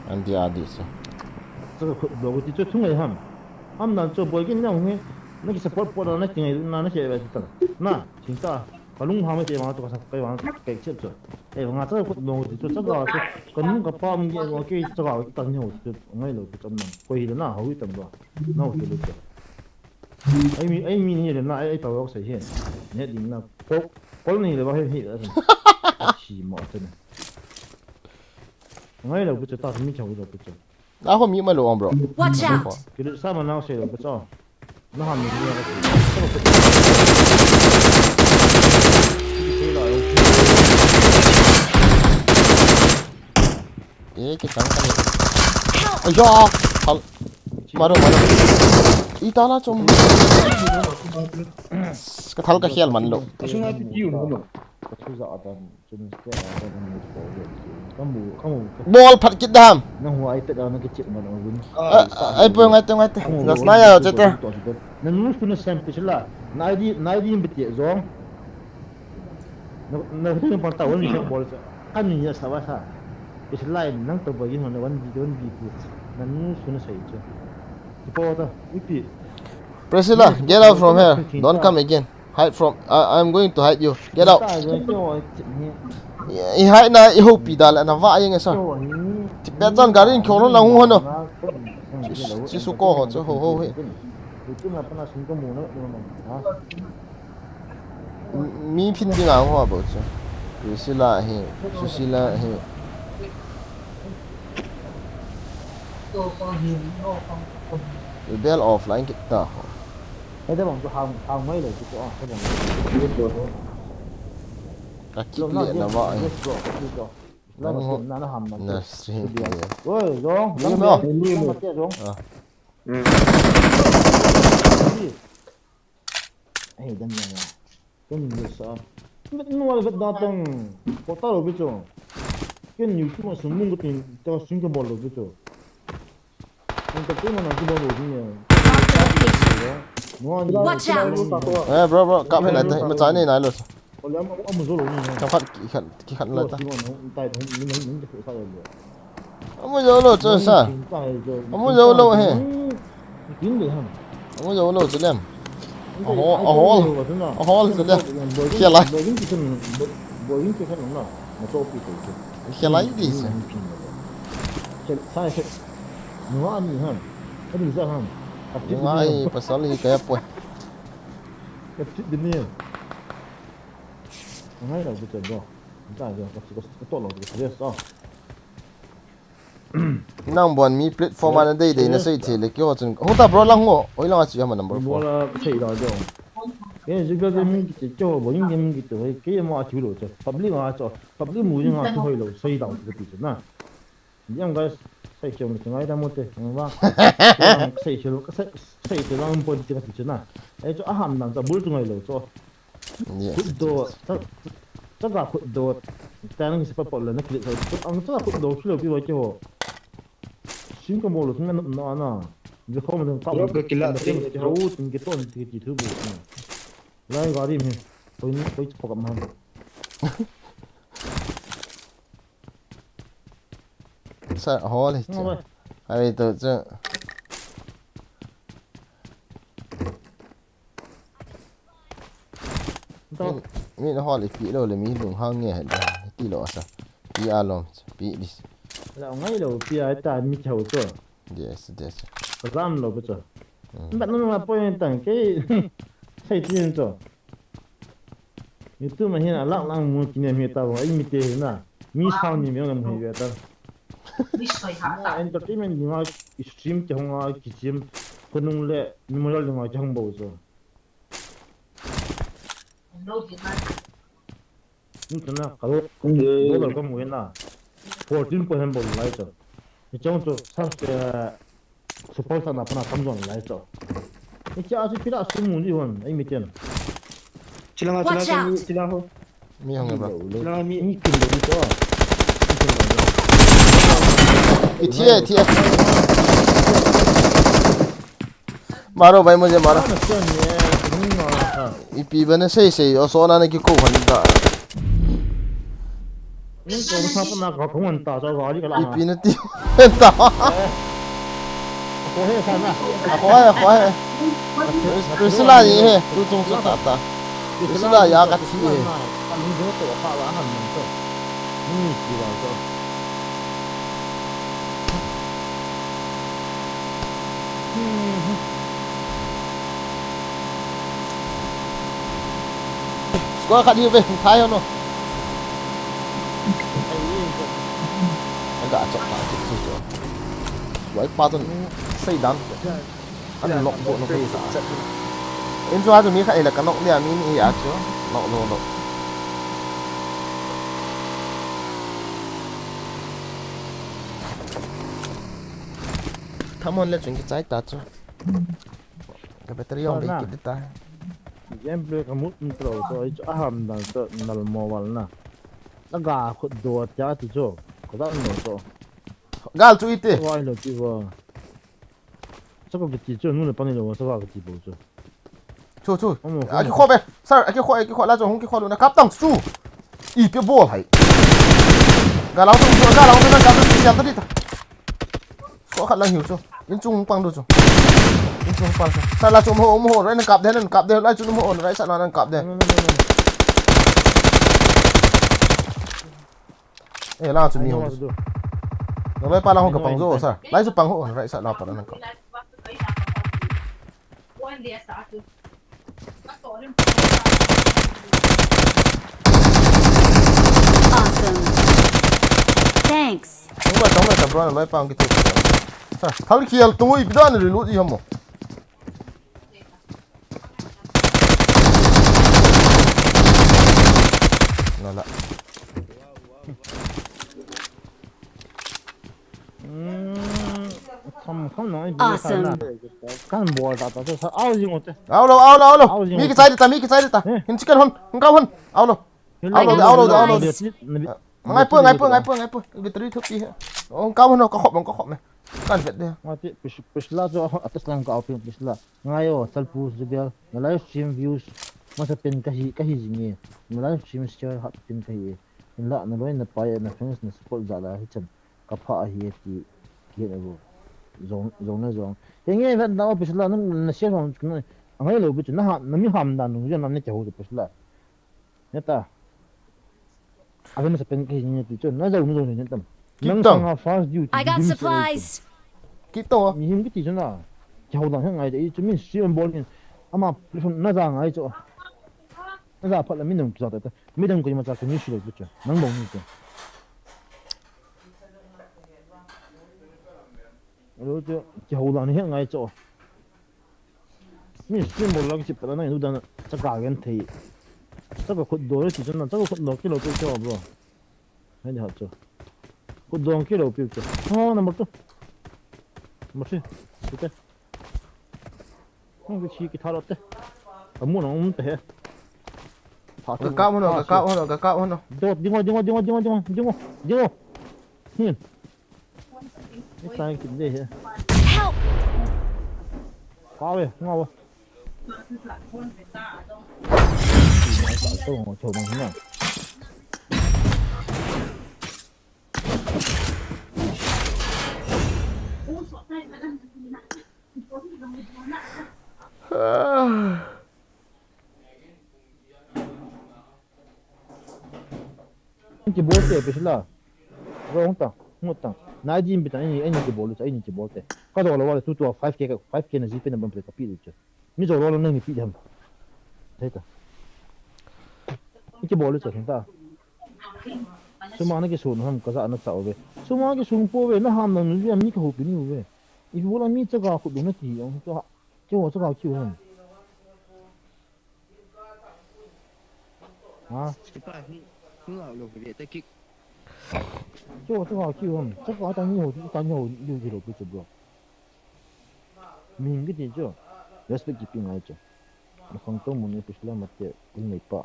anh đi à đi sao chắc là đầu cái tí chỗ không ai ham nào cho bồi cái nhau nghe, cái support bỏ ra nó chừng này nó sẽ bị tăng, na, chính ta. Kalau hama je mana tu kasar kai mana kai cep tu, bang atas aku nong tu cakap tu, kan nung kapam je, okay cakap kita ni tu, ngai lo tu macam kau hidup na, hawi tam doa, na okey lu tu. Ai mi ni le na, ai tahu aku sih, ni di na, kau ni le bahaya hidup tu, si mak tu ni. Ngai lo tu tak mi cakap tu tu. đã có mỹ mà lộ bro Watch out! Kita sama na saya lo tu, na ham ni dia tu. cái trắng cái này ây da thằng mà đâu ít ta là trong cái thằng cái khel mình lộ Langsung aja view ni. Kau tak ada jenis dia ada ni kamu ball phát kít đam nang huai tak ada nak kecil mana orang ai bơ ngay teng gas naya chết ta nang nus pun sampai celah naidi yang betul zong nak tu yang pantau ni ball kan ni sahaja sah selain nang terbagi mana wan tu nang nus pun saya je di bawah tu ipi Priscilla get out from here don't come again hide from I'm going to hide you get out i hide na i hope da la na va yang sao ti pe chan garin khong lo lang ho no chi su ko ho cho ho he itu apa nak singkong muna mi phin ding ang ho bo cho Priscilla he Susila he rebel offline kita Ada bang tu hang mai le tu ah tu bang. kaki lihat na va he Na ham na. na stream Oi, dong. Ni mo. Ni mo te dong. Eh, dan ya. Kan ni sa. Bet nu wala bet datang. Kota lo bicho. Kan ni cuma semung ke tin, ta singkong bol lo bicho. Untuk tu mana kita lo ni. Watch out! bro cặp hay này mà trái này này luôn Kalau am zolo ni. trong phát kỳ khẩn là ta Tai ni tu sa lo. ông bây giờ lo chơi sao ông bây giờ lo he Kín đi ham. ông bây giờ lo chơi làm hol chơi làm kia lại Boyin ke kan na. Macam opi tu. kia lại đi Saya nuan ni ham. Ada bisa ham. nhưng ai pasal ni kayak apa Kecil dunia. Ngai dah betul dah. Entah je kau tolong dia serius ah. nang buan mi platform ana dei dei na sei thele kyo chun hota bro lang ngo oi lang chi ma number 4 Bola sei dah je. Cái juga game kita cho boyin game kita cái mà chịu rồi chứ. Public mà cho public mua nhưng mà thôi rồi sei dah cái gì na. Yang guys saya cuma tengah dah motor, nampak? Saya cuma saya tengah pun tidak cina. Itu aham nang tak boleh tengah lo, so. Kudo, tak kudo. Tangan siapa pun nak klik saya. Ang tak kudo sudah pergi baca. Singkong bolu dengan na. Dia kau macam tak. Berapa kilat tadi? Jauh tinggi tu tinggi tu bu. Lain gari ni, kau cepat mana? sa ho le ai to chứ mi nó ho le pi lo le mi lung hang nghe da ti lo sa pi alom pi dis Là ngay lo pi ai ta mi chau tu. yes Ram lo betul. Mbak nu apa yang tang ke? Saya tin tu. Itu mah hina lang lang mu kini mi tahu ai mi te na. Mi sao ni mi ngam hi ta. entertainment ni nga stream te nga ki gym kunung le memorial nga jang bo zo ni tana kalo dollar kam we na 14% bo lai zo ni chong to sa support na pana samjon lai zo ni cha ji pira sumu ni won ai mi ten Chilang Watch chilang out. chilang ho. Mi hang ba. Chilang mi. ni kin bo to Itie. मारो भाई मुझे मारो na chen ni nga EP बने सही और सोना ने की को खंडा ni ko sa pa na ka thong ta zo ga ri ka la EP ने ती ता ko he sa na khoai Priscilla ये है तू तुम से ताता Priscilla या का थी है ka ni do to pa wa han ni to ni ki ba to squad khát đi về thái không nó anh đã chọn lại cái gì với ba tuần xây đan anh lọc bộ nó bây giờ em cho anh mi khai là cái lọc này mi ni à chứ lọc tham ơn là chuyện cái trái ta chứ cái battery ông bị kịp ta gameplay ka mut intro to ich aham dan to nal mobile na aga khut do cha ti jo ko da no to gal chú ite wai lo ti wa sa ko ti jo nu le pani lo sa ga ti bo jo chú à cái kho về sao cái kho là cho không cái kho luôn là cáp tầng chú ý cái bùa hay gà lão tung nó cáp tầng xem tới đi ta có khả năng hiểu chưa yên chung quăng được chưa yên chung quăng chưa sao là chung hộ đấy nó cáp đấy lại chung hộ đấy sao nó cáp đấy ê là chung nhiều nó lấy pa là không gặp bằng rô sao lấy giúp bằng hộ đấy sao là phải nó cáp Awesome. Thanks. đúng rồi tập rồi lấy pa cái thứ thằng kia tung ý đó là lụt gì không mo nó lại không nói Awesome. kan bo ta ta sa ao gì ngote áo đâu mi cái sai đi ta hình chicken hôn cao hơn áo đâu ngay pương cái thứ thức đi ông cao hơn nó có khọm này can việc đi mati pisla jo atas lang ka open pisla ngayo salpu zubel na live stream views masa pen kahi jingi na live stream share hat pin kahi la na loin na pai na friends na support za la hi chan ka pha hi ti ki na bo zong yenge vet na pisla na share hon na ngai lo bu na ha na mi ham dan nu jo na ne chahu pisla neta avem sa pen kahi jingi ti chon na zo nu ni tam nang sang fast duty I got supplies. Kito mi him ki ti na chahu dan hang ai de chu min stream ball in ama na za ngai cho na za phat la min nong za ta mi dang ko ma cha ko ni shi lo bu cha nang bong ni cha ro cho chahu dan hang ai cho mi stream ball la ki pa na nu dan cha ga gen thei cha ko khut do ti na cha ko khut no ki lo tu cho bro hai ni ha cho khut do ki lo pi cho number 2 뭐지? 그때 그 지기 타렀대. 아무 나 없는데 해. gacao hơn nó 너 딩어. 히. 이 사이 근데 해. Help. 가왜? ngao. 또 저번 그냥. 이제 볼때 비실라 로홍다 홍었다 나진 비타 애니 볼로 애니 볼때 가서 올라와 투투 5K는 지페는 범프레 카피 됐죠 니저 로는 능이 피함 됐다 이제 볼로 저 된다 수많은 게 손은 가서 안 싸우게 Semua ke sumpo we na ham na nu mi ka hopi ni we. If you want me to go ku na ti on to ke wo to ga ki hon. Ha, Kita ni ngau lo ke te kik. ke wo to ga ki hon. To ga ta ni ho ta ni ho yu ji lo ku bro. Min ge ji jo. Respect ki ping ai jo. Na khang to mun ni pisla ma te kun nei pa.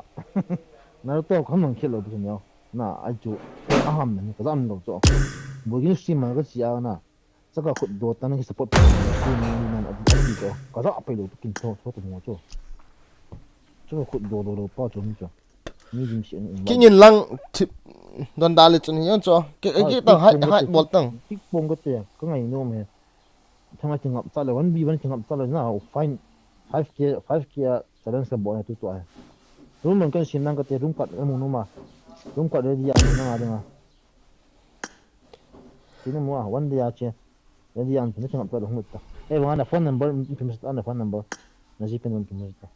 Na to kham nang khelo bu nya. Na ai jo aham na ni ka zam lo jo. Bo gi sim ma ga chi a na. Saka khut do ta na ki support pa ni man a di jo. Ka za pa lo kin to to mo jo. Saka khut do pa jo mi jo. Ni jim shi en. Ki nhìn lăng thịt đòn đá lịch chân hiếu cho cái tầng hai bọt tầng Kik bong ko te ko ngai no me. Thanga chi ngap sa le wan bi wan chi ngap sa le na fine 5k sadan sa bo na tu ai. Rum man kan sin nang ka te rum kat mu no ma. Rum kat de ya na nga de nga. Tin mo wan de ya che. De ya ni chi ngap sa le hu ta. E wa na phone number pin sa na phone number. Na ji pen pin sa.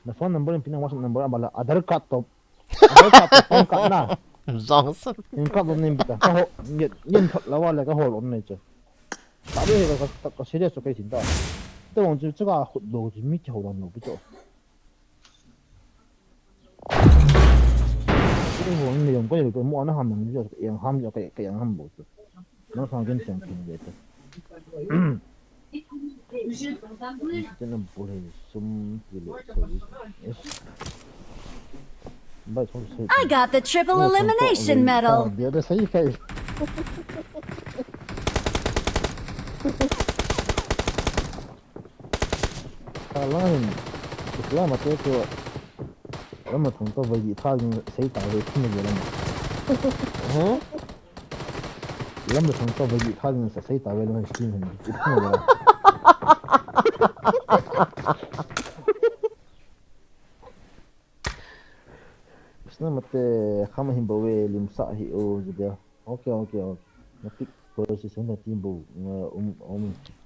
Na phone number pin WhatsApp number abala Aadhaar card to phone card na. giang sắt In card nim bita. Ka ho yen thot la wa la ka ho lo nei che. Ta be ka serious ka sin ta. Te wong ju ga hu do ji mi ho dan no bi to. Cái hồ này dùng cái mua nó hầm mình giờ yang hầm cho cái yang hầm bột nó sang cái tiền tiền vậy thôi cho nên bột này sum gì lộ I got the triple elimination medal. Dia ada saya kai Kalan Islam atau tu lama thong to vai tha sei ta ve thim ge lama lama thong to vai tha sa sei ta ve lama skin hin thim ge Isna mate khama him bawe lim sa hi o dia okay na pick position da team bu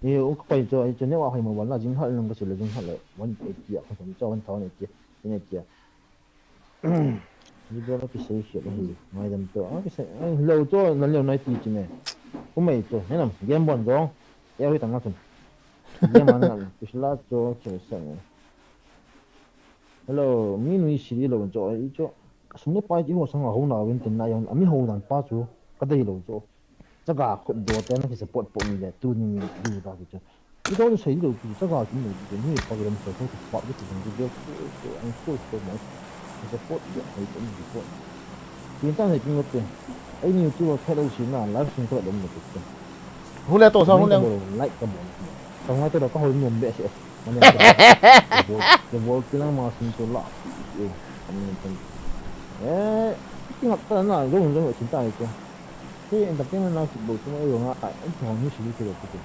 e o pai cho ne wa hai mo wala jing hal nang ka sele jing hal 180 ya ko cho 1080 ne ya Ni dia nak kisah shit lagi. Mai dam tu. Kisah lâu cho nan lâu nay ti chi ne. Ko mai to. Nenam game bon dong. Ya wi tang ngasun. Game man pisla cho che sa ne. Hello, mi nui si lo cho I cho. Sumne pa ji ho sang ho na win tin na yon ami ho dan pa chu. Ka dai lo cho. Cha ga khut do te na ki support po ni le tu ni du da ki cho. Ni do sei lo ki cha ga ki ni pa ga mo so ko pa ki ti ni do an so mo support được hay cũng support hiện tại thì cũng có ấy nhiều chưa thay đổi xíu là lái xung quanh động lực được hú lẹ tổ sao hú lẹ lại cầm xong ngay tôi đó có hồi ngồm bẹ sẽ cái vô cái nào mà xung quanh lọ đấy cái ngập tận là lúc mình chính tại chưa cái em tập cái nó chụp bộ chúng nó rồi ngã anh thằng như xử lý được cái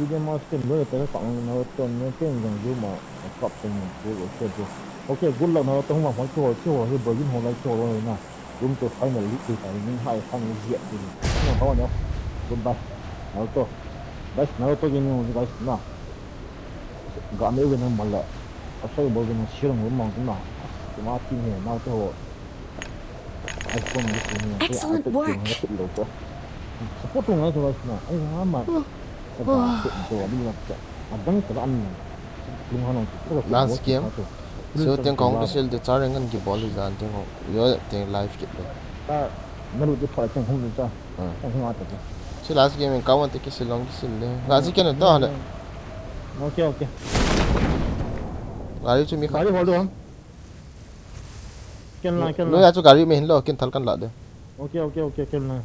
cái mà cái mới tới nó nó tuần nó cái rằng vô mà cọp từng cái ok good luck nó tôi không phải cho cái bởi vì hôm nay cho rồi nè chúng tôi phải là lý từ tại những hai phong diện thì không có nhau goodbye nó to đấy nó to cái những cái nào gõ mấy cái nó mà lợ ở sau bởi vì nó xưa muốn mong cái nào cái mà tin này nào cho iPhone cái Excellent work. nó tự lộ cho support luôn thôi nè anh mà cái tự đi mà vẫn cái ăn luôn hơn last game so tiếng công cái sel de char ngan ki ball zan tiếng yo tiếng live kit ta nó được thoại trong không được cho không ngon được so last game in kawan te ki selong ki sel de gazi ken to hale ok gari chu mi gari hold on ken lo ya chu gari me hin lo ken thal kan la de ok ken na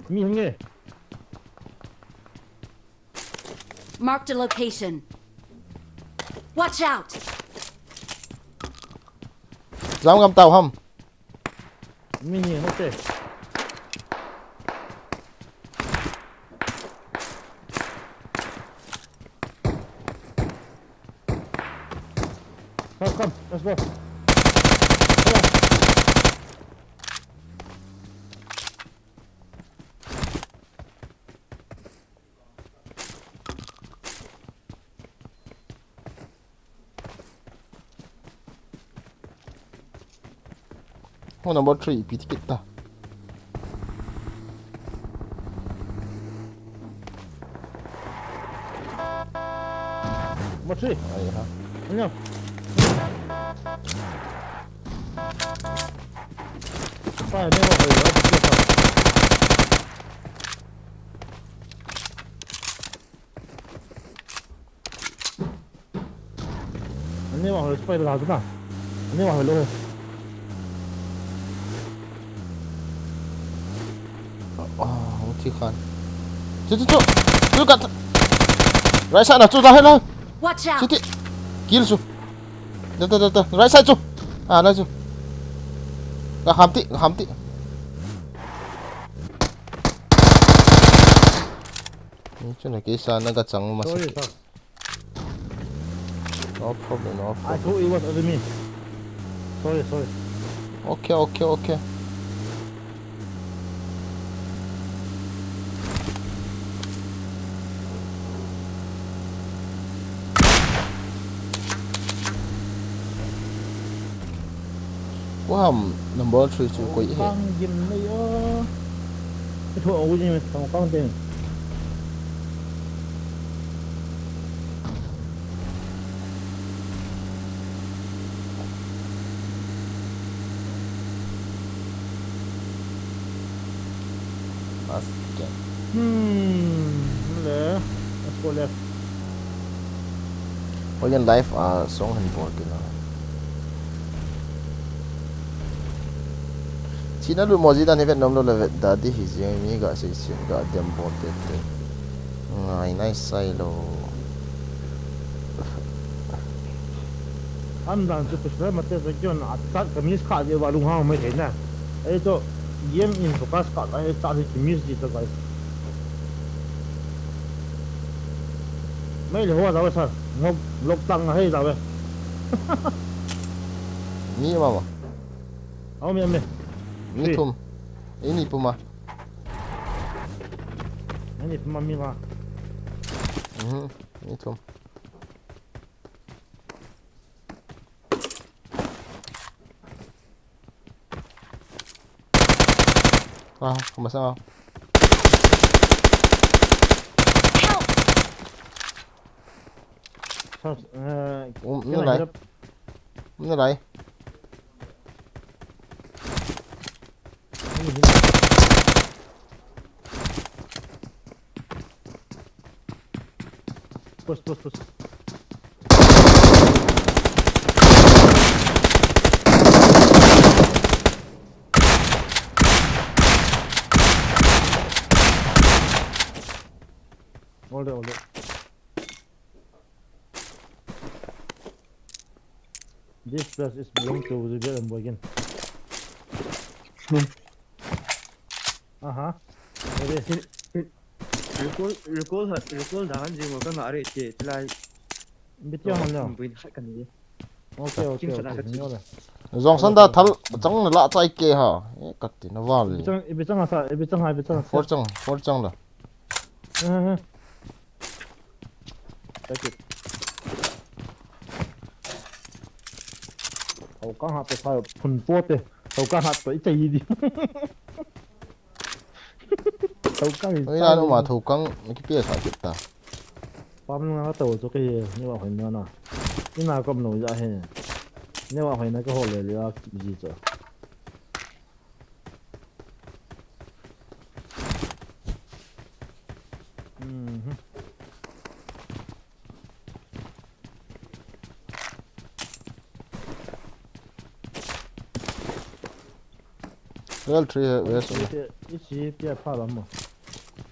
mi hang Marked a location. Watch out! dám găm tàu không mi ni ok come let's go Oh, number 3 piti kita. Masih. Ay ha. Ano? Pa, ano ba kayo? Ano ba kayo? Spider ka na. Ano ba kayo? Oh, chi khan. Chu kat. Right side na chu ra hai. Watch out! Siti. Kill chu. Da. Right side chu. À đây chu. Ga kham ti. Ni chu na ke sa na ga chang ma Sorry, sa. sir. No problem, no I problem. thought it was enemy. Sorry. Okay. Wow, number 3 chu koi he. Kang gim này ơ. Cái thua ông gì mà kang tên. Basket. Left. Let's go left. Well, in life song han bol ke na. China lu moji da ne vet nom lo le vet da di hi jing mi ga se ga dem bol te. Ngai nice sai lo. Anh đang chụp cái mà tên là cái nó tắt cái miếng card đi vào lung hang mới thấy nè. Ấy cho game in focus card ấy tắt cái miếng gì đó cái. Mấy lời hoa đâu sao? Ngọc lục tăng hay đâu vậy? Ni mama. Ông miếng. Ni tum. Ini puma. Anh đi mà miếng à? Ni tum. Wow, không sao. Help! Sao? Nó lại. Nó lại. Push. Hold it. This place is belong to the girl again. Ready? recall dahan ji mo ka ngare che tilai Bitya hon lo. buin khat kan ni Okay. Kim sana ka Nhớ rồi. Zong da thal chang la chai ke ha. Kat ti na wal. Ibitang asa, ibitang hai, ibitang. For chang la. Take it. Tàu cá hạt phải phun bốt đi. Tàu cá hạt phải chạy đi. Tàu cá thì Oi la no ma thu kang ki pe sa kit ta. Pam nó tàu cho cái như vậy phải nữa nè. Cái nào cầm nổi ra hết. Như vậy phải nó cái hồ lệ là gì chứ? Level 3 where so. Ít xí bia pha lắm mà.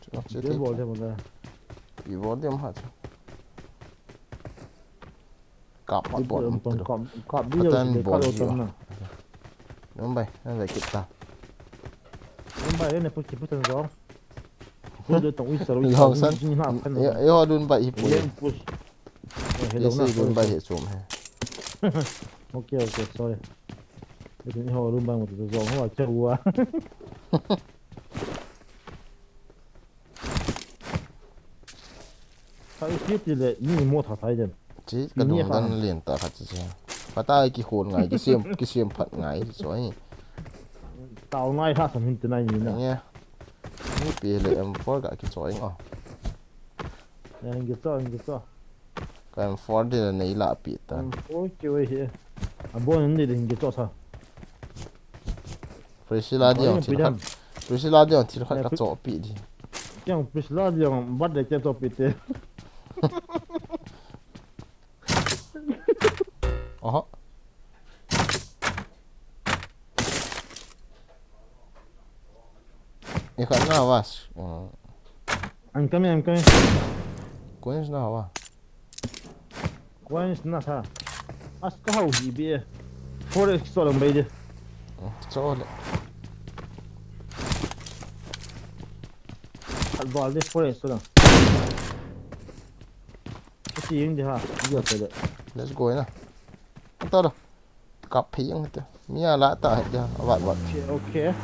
Che Cái te. bộ thêm một cái. Bi bo dem ha. Kap Cái bo. bộ cọp đi rồi để cọp tầm nè. Đúng vậy, nó lại kịp ta. Em bài này phải chịu phần gió. Tôi được tổng uy sở rồi. Long san. Nhưng mà phần Yo dun bai hi pu. em push. Hello na dun bai he chum he. Okay, sorry. Cái này họ luôn bằng một cái gió hoa chơi quá. Tại biết gì đấy, nhưng mua thảo thái rồi. Chi ka dum dan lien ta khat chi. Pata ki khon ngai ki sim phat ngai so hi. tao ngay ha sắm hình này như nghe nó bị lệ em phối cả cái chói ngỏ nè hình cái cho cái em phối thì là nấy lạ bị ta ôi kêu ấy à bố nên đi hình cái cho sao Priscilla đi ông chỉ khai cái chó bị đi chẳng Priscilla đi ông bắt được cái cho bị thế Ikan na was. I'm coming Coins na wa. Quên nó sao à cái hậu gì bia Forest số lần bây giờ Cho le. ăn vào đi Forest số lần cái gì đi ha giờ tới đấy Let's go na. To do. Kap hiang te. Mia la ta he ja. Wat. ok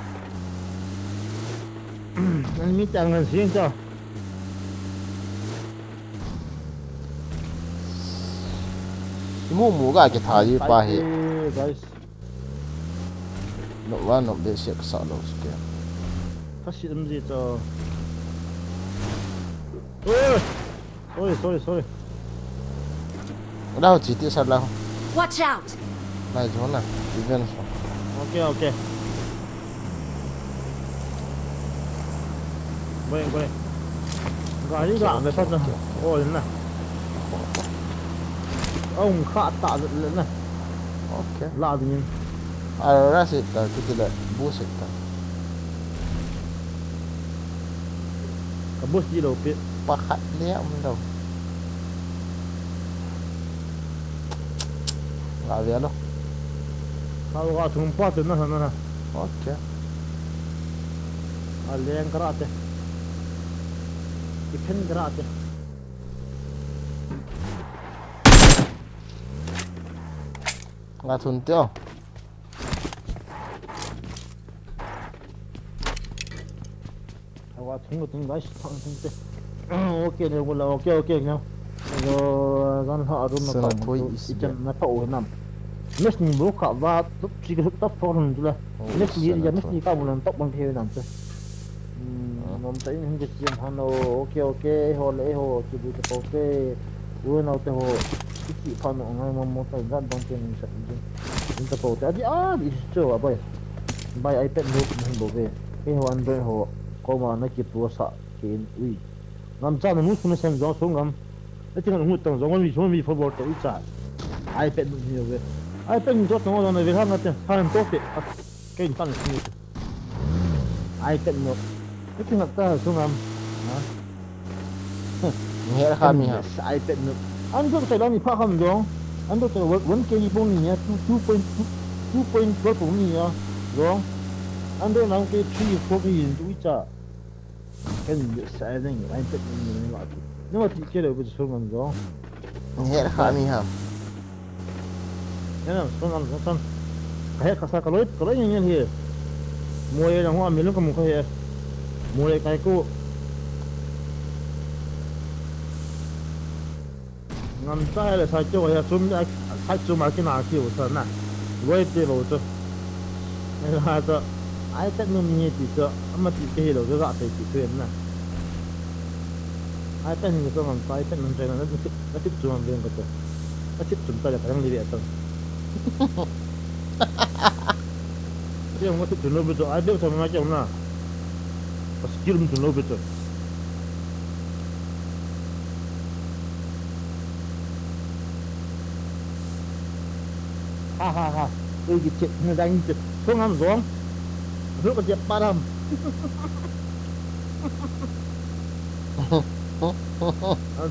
anh mi chẳng là riêng cho Mu ga ke tha ji pa he. guys No wa no be se sa lo ske. phát hiện gì cho sorry Da chi ti sa la. Watch out! Lai jo na. Even so. ok quên gọi đi đoạn về phát ra ôi đến này ông khá tạ lên này Okay. là gì Ara se ta ki le bu se ta. cái bus đi đâu biết Pa khat le am do. Ga ve lo. tao gọi thùng phát từ nó Okay. à lên cái rát cái pin cái rát Ga thun teo. tao gọi thùng guys ok này là ok nhau rồi con họ luôn nó còn ít chân nó thầu nằm nét nhìn bố cả và tốt chỉ cái top form rồi nét nhìn giờ nét nhìn cao một lần top bằng theo nằm chứ mong thấy những cái chuyện hắn ok họ lễ họ chỉ bị cái ok vừa nào thì họ cái gì phan nó ngay mong thấy rất đông tiền mình sẽ chúng ta bảo thế đi chơi à bay iPad nước mình bảo về cái họ Android họ có mà nó kịp tua sợ cái ui ngắm cha nó muốn nó xem gió xuống ngắm nó chỉ cần ngủ tầng gió nó vì football tới trả iPad nước nhiều về iPad mình cho nó này về hàng cái hàng tốt đấy cái gì tăng nhiều iPad nước cái chuyện ta xuống ngắm Nghe kha mi ha. iPad nước anh có thể làm gì phát không được anh có thể vẫn cái gì bông nhỉ 2.12 cũng nhỉ rồi anh đó làm cái 3 4 cái gì cũng trả cái gì sai đấy iPad mình làm nhưng mà cái đấy bây giờ xuống ngắm rồi Nghe kha mi ha. nên là xuống cái lối như thế mua là hoa mình lúc còn cái mua cái cô ngắm trái là sai chỗ là xuống sai chỗ mà cái nào kiểu sao nè với cái lối chỗ nên là cho ai tất nhiên như chỉ cho mà chỉ cái lối cái gạt thì chỉ thuyền nè ai tất nhiên cái ngắm trái tất nhiên nó tiếp chung bên cái chỗ nó tiếp chúng ta là phải đi về tầng cái ông có tiếp chung bên chỗ ai biết sao mà cái ông nào skill chung bên chỗ ha cái chuyện nó đang chuyện không ăn xuống nước cái chuyện ba đâm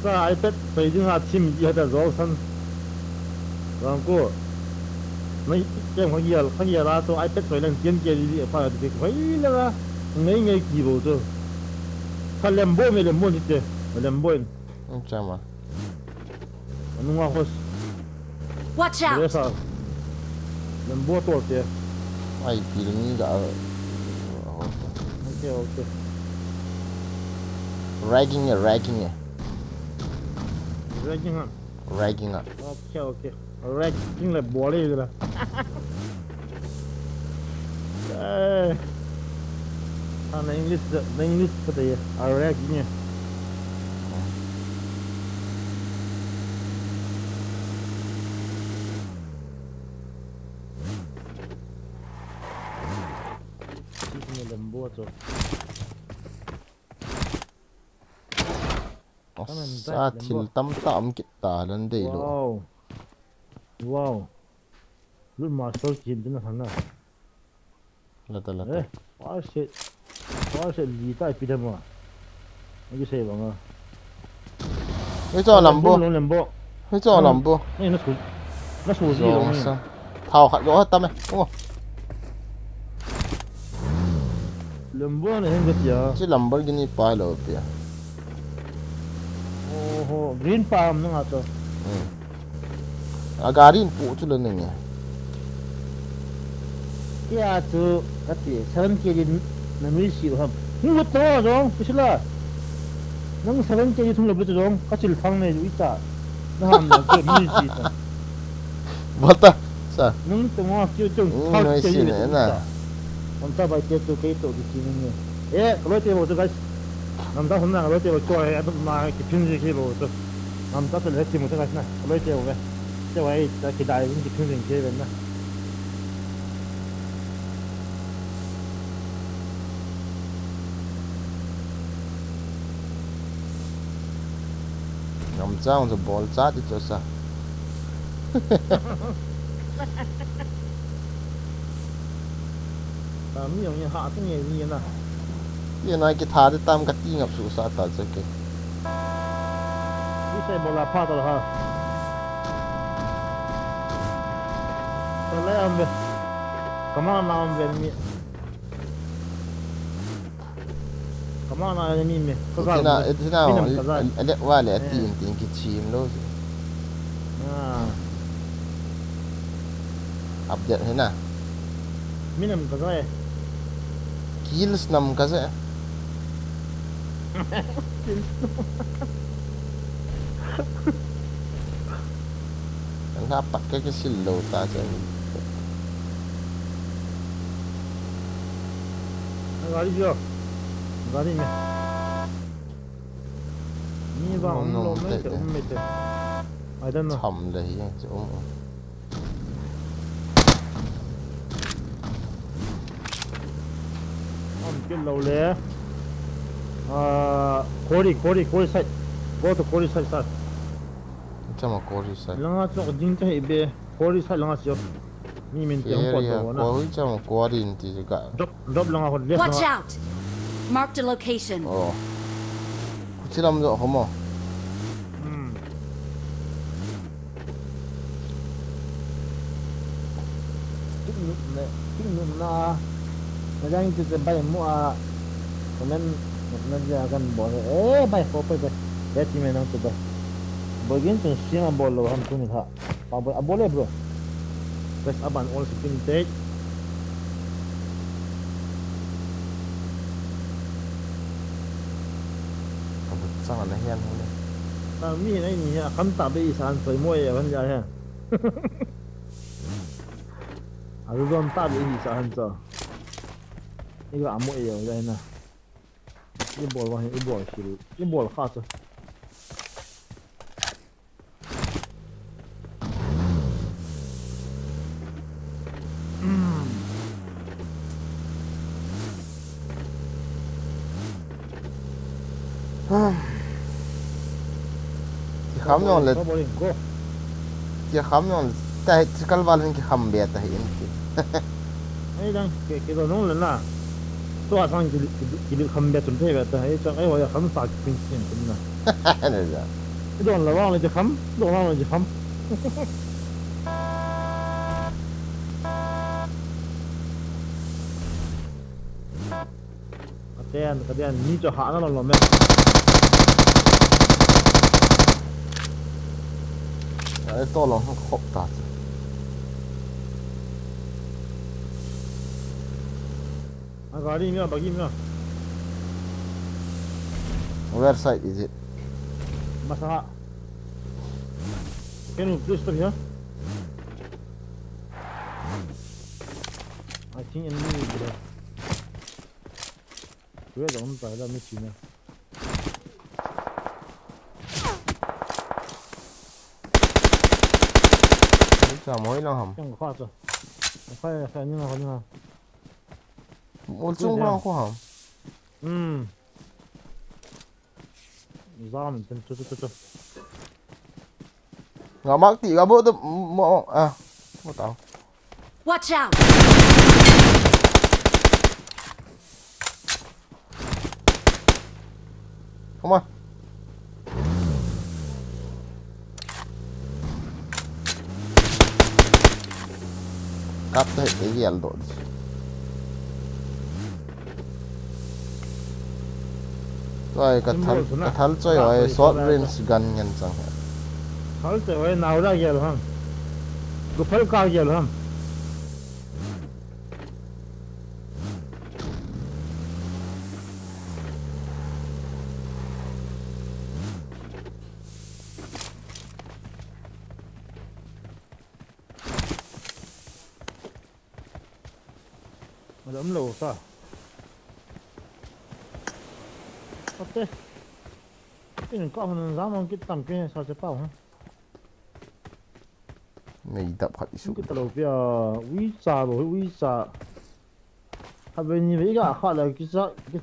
sao iPad phải dùng hạt chim gì hết rồi sân rồi cô mấy cái không giờ là tôi iPad phải lên tiền kia đi phải được phải là mấy ngày kỳ bộ rồi sao làm bố mới làm bố chứ làm bố Chama. nó ngon hơn Watch thế out! sao làm bố tốt thế Ai pi ni ga. ok Ragging. ragging hả Ragging up. ok ragging là bỏ đi rồi na English pa tayo. Alright, yun. Ini lembut tu. Sa thil tam tam kit ta lan dei lo. Wow. Lu master kim din hana. Lata. Wah shit li tai pi dama. Aku say bang. Hei cho lambo. Lembo. Hei cho lambo. Ni nó sụt gì Rồi rồi. sao? Thao khát lỗ hết tâm này, đúng không? Lembo này hình cái gì? Chứ Lamborghini pai lo pia. Oh, green palm nó ngắt rồi. Agarin pu chu lên này. Kia tu cái gì? Seven kg na mi siêu ham. Nhưng mà to rồi, cái là. Nang 7 kg thùng lập rồi, cái chữ thang này ít ta. Nó ham là cái mi siêu. Bata. Sao? Nung tengok kêu tu. Nói xin này nè. Nampak baik tu kayak tu di sini. Kalau tengok tu guys. Nampak senang kalau tengok tu ada nak kipin kilo tu. Nampak tu lihat tengok tu guys nah. Kalau tengok guys. Tengok kita kita ini kipin kilo nah. Ngắm trăng rồi ball chát đi cho sao? Mi yang hạ tu ni na. Ye nói cái thà thì tam cái tiếng ngập sụt sát ta chứ cái. Ni saya bola pa tu ha. Kalau ambil, kemana ambil ni? Kemana ni mi? Thế nào lẽ qua lẽ tiền cái chim luôn. Update thế nào? Minum kazai. Kills 5 kasi. Ang hapak cái silo ta chứ. Gari chưa? Gari mi. Ni ba lo me te. I don't know. Thầm lấy chứ. Cái lầu lẽ Corey side go to Corey side side Chắc mà cô đi sai. langa cho ding te be Corey side langa cho mi min te ko to na Cô chắc mà cô đi thì cả. drop langa ko left Watch langa out! Marked a location. Ồ. Chứ làm rõ không à? Ting na Majang itu bay mua kemen dia akan boleh bay apa bay dia cuma nang tu bay bagian tu siang boleh ham tu ni ha boleh bro best aban all skin take Sao mà nó hen không đấy? ta mi này ni ha kan ta be isan soi moi ya kan ja ha aru don ta be isan cho 이거 안 모여요, 이거는. 이 뭘 봐, 이 뭘 실, 이뭘 가서. Thì khám nhau là Go. thì khám nhau tại cái vào lên cái khám bẹt tại hiện Ấy đang cái đó nông lên là 또 아상 길 감배 좀 되겠다. 이 저 아이고 야 감사 빈신 끝나. này giờ. 이거 올라와 이제 감. 또 올라와 이제 감. Kadian ni cho hạ nó là mẹ. Đấy to lắm không khóc ta. Gari bagi mi. Where side is it? Masalah. Can you please stop here? I think enemy is there. Where the one by the machine? chả mỗi lòng hầm Chẳng khoa rồi. Phải như nào? một chung lòng khoa hầm Ra mình cho. ngã bác tỷ cả bộ tập mọ à một tao Watch out! không ơi cắt hết cái gel rồi rồi cái thal chơi rồi short range gun nhân sang Thal chơi rồi nào ra gel hả? Cứ phải cao gel hả? Mà ấm lầu sao? Ok. Cái này có mình dám không cái tầm cái sao sẽ bao hả? này tập hạt số Cái tàu bia visa. Hai bên như vậy cả khác là cái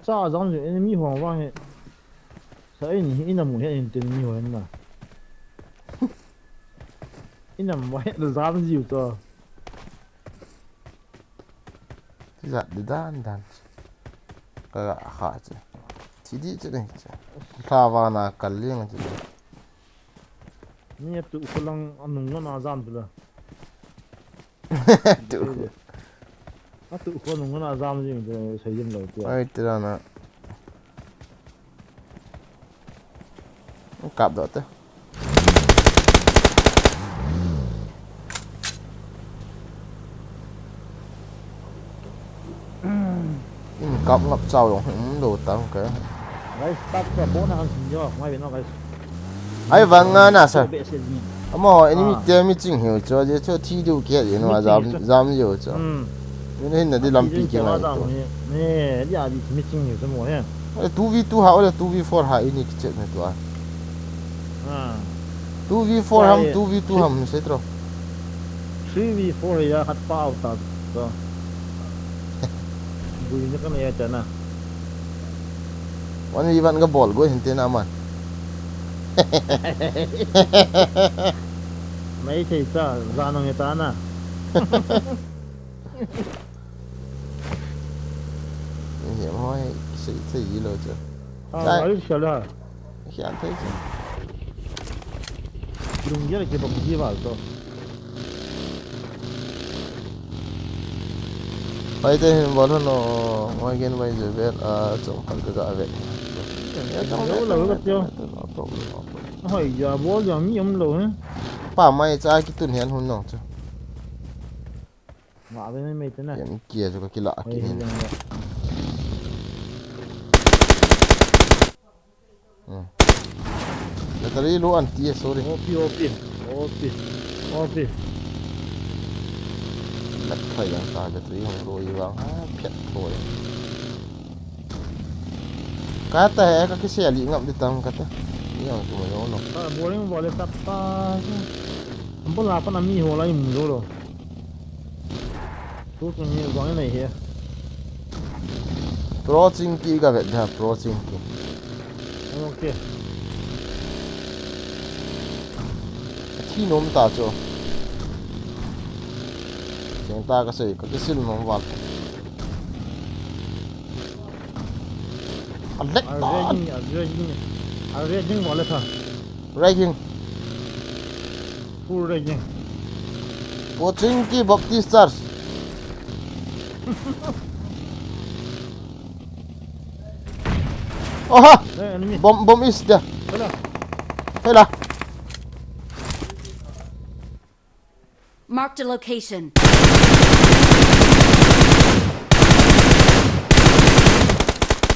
cha giống như enemy hoàng vang hệ. Sao anh in nằm một hiện tình nhiều hơn mà. In nằm một hiện là dám nhiều cho. dạ đi đan cái khác chứ chỉ đi chứ này Savana Kaling chứ Ni tu ulang anung na azam tu la. tu Tu ko nung na azam ji de sayim lo tu. ai tira na cặp đó thế cặp ngập sâu rồi đồ tao cái Guys, start ke bona han sinjo, mai beno guys. ai vâng na sao Be se ni. mà anh em mi chính hiểu cho chứ cho thi điều kiện gì mà dám nhiều cho nên là đi làm pi cái này nè, ya di mi ching ni什么呀？ 2v2 hảo là 2v4 hảo ini kecil nih tuh 2v4 ham 2v2 ham saya terus 3v4 ya hat pau ta. So. Bui ni kan ya chana. 1v1 cái ball gue hente naman Mấy thầy cha ra nó người ta na. hiểm hoi sự gì rồi chứ Ai sợ la. khi anh thấy chứ Đúng vậy cái bông gì vào to. bây giờ hình ball nó ngoài cái bây giờ về trong phần cái gã về Đâu là cái tiêu. Hỏi giờ bố giờ mi lâu hả? pa mai cha cái tuần hiện hôn nó chứ Mà bên này mấy thế này. hiện kia cho cái lạ kia hình là tadi lu anti sorry OP. lật phải yang ta cái tadi không rồi vàng phết thôi kata cái xe lì ngậm đi tầm kata ini yang cuma nó Boleh tapa. Ampun lah apa nami ho lai mu lo. Tu kan ni wang này he. pro ching ki ga ve da pro ching ki Ok. khi nôm ta cho chúng ta có thể có cái xin nó vào anh lách Arranging boleh tha. ragging Full arranging. pro ching ki baptist church oh Enemy. bom is there Mana? hay là Marked a location.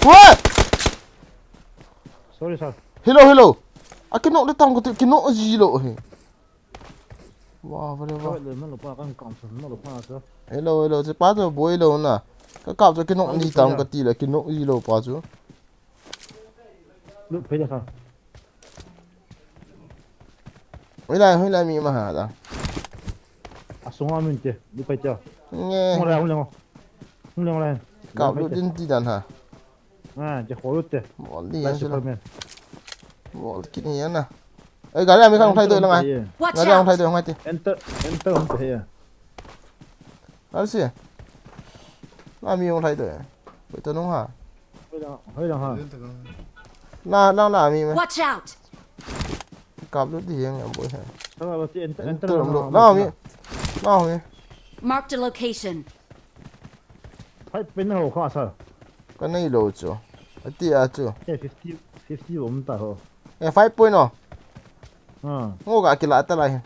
what Sorry sir. hello à cái nọ nó tông cái nọ gì lộ hề Wow, vậy Thôi wow. lên nó lục qua con còng nó lục qua sao? Hello, chỉ bắt cho boy lâu nè. Cái cặp cho cái nóc đi tạm cái tí là cái nóc gì lâu bắt cho. Lúc phải được không? Hồi lại mi mà hả ta. À xuống hoa mình chứ, lúc phải chưa? Nghe. Không lên. Cặp lúc đến tí đàn hả. À, chỉ khối lúc chứ. Bỏ đi Lại anh chứ là. Superman. Bỏ cái này nè. Ê, cái này mình không thay đổi là ngay. Watch Cái này không thay out! đổi không ngay thì. Enter không thể à? Đó gì? Là mi không thay đổi. Vậy tôi không hả? Hơi đồng hả? Là mi mà. Watch out! Cặp lúc thì anh em bôi hả. Sao mà enter Tôi làm được. Nào mi. Nào mi. Marked a location. phải bên hồ khó sao? Cái này lâu chưa? Tí à chưa? Cái 50 ổn ta hồ. Ê, 5 point oh. À. Ngô cả kila ta lại.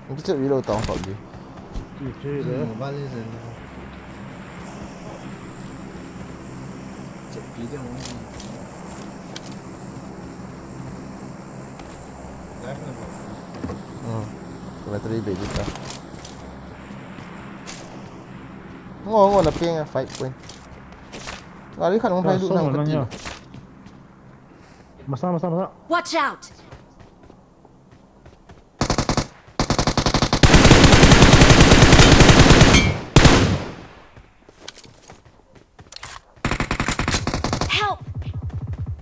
Cái chuyện gì đâu tao không gì. Chỉ chơi đấy. Cái battery bị gì ta? Ngô là ping 5 point. Gari kan không thay đủ năng cái gì. Mà sao? Watch out! Help!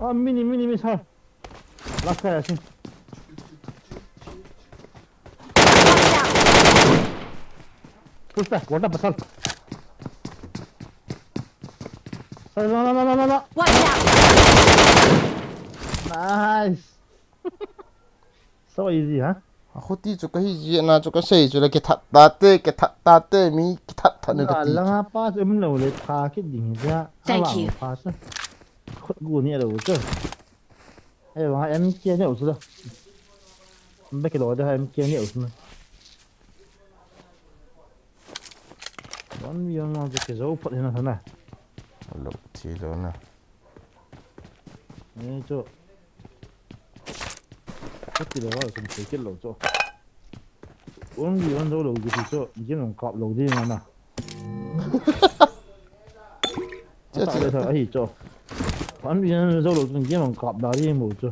À mini sao? Last guy xin. Watch out! Push back, what up, Basal? No. Watch out! Nice. So easy, huh? Aku ti cho cái gì na cho cái gì cho là cái thắt tê mi cái thắt nữa cái tí. Lang pa em lo le tha cái đỉnh ra. Thank you. Pa sa. Khot gu ni đâu chứ. Ai wa em kia nhậu chứ. Em biết cái đó em kia nhậu chứ. Vẫn yêu nó cái dấu phật thế này. Lúc thì rồi nè. Nè chỗ. Cái gì đó cũng phải cái lỗ chỗ. Uống gì ăn dấu lỗ cái chỗ, chỉ nó cọp lỗ đi mà nè. Chết Tại sao ấy chỗ. Vẫn bị ăn dấu lỗ chỉ nó cọp đó đi một chỗ.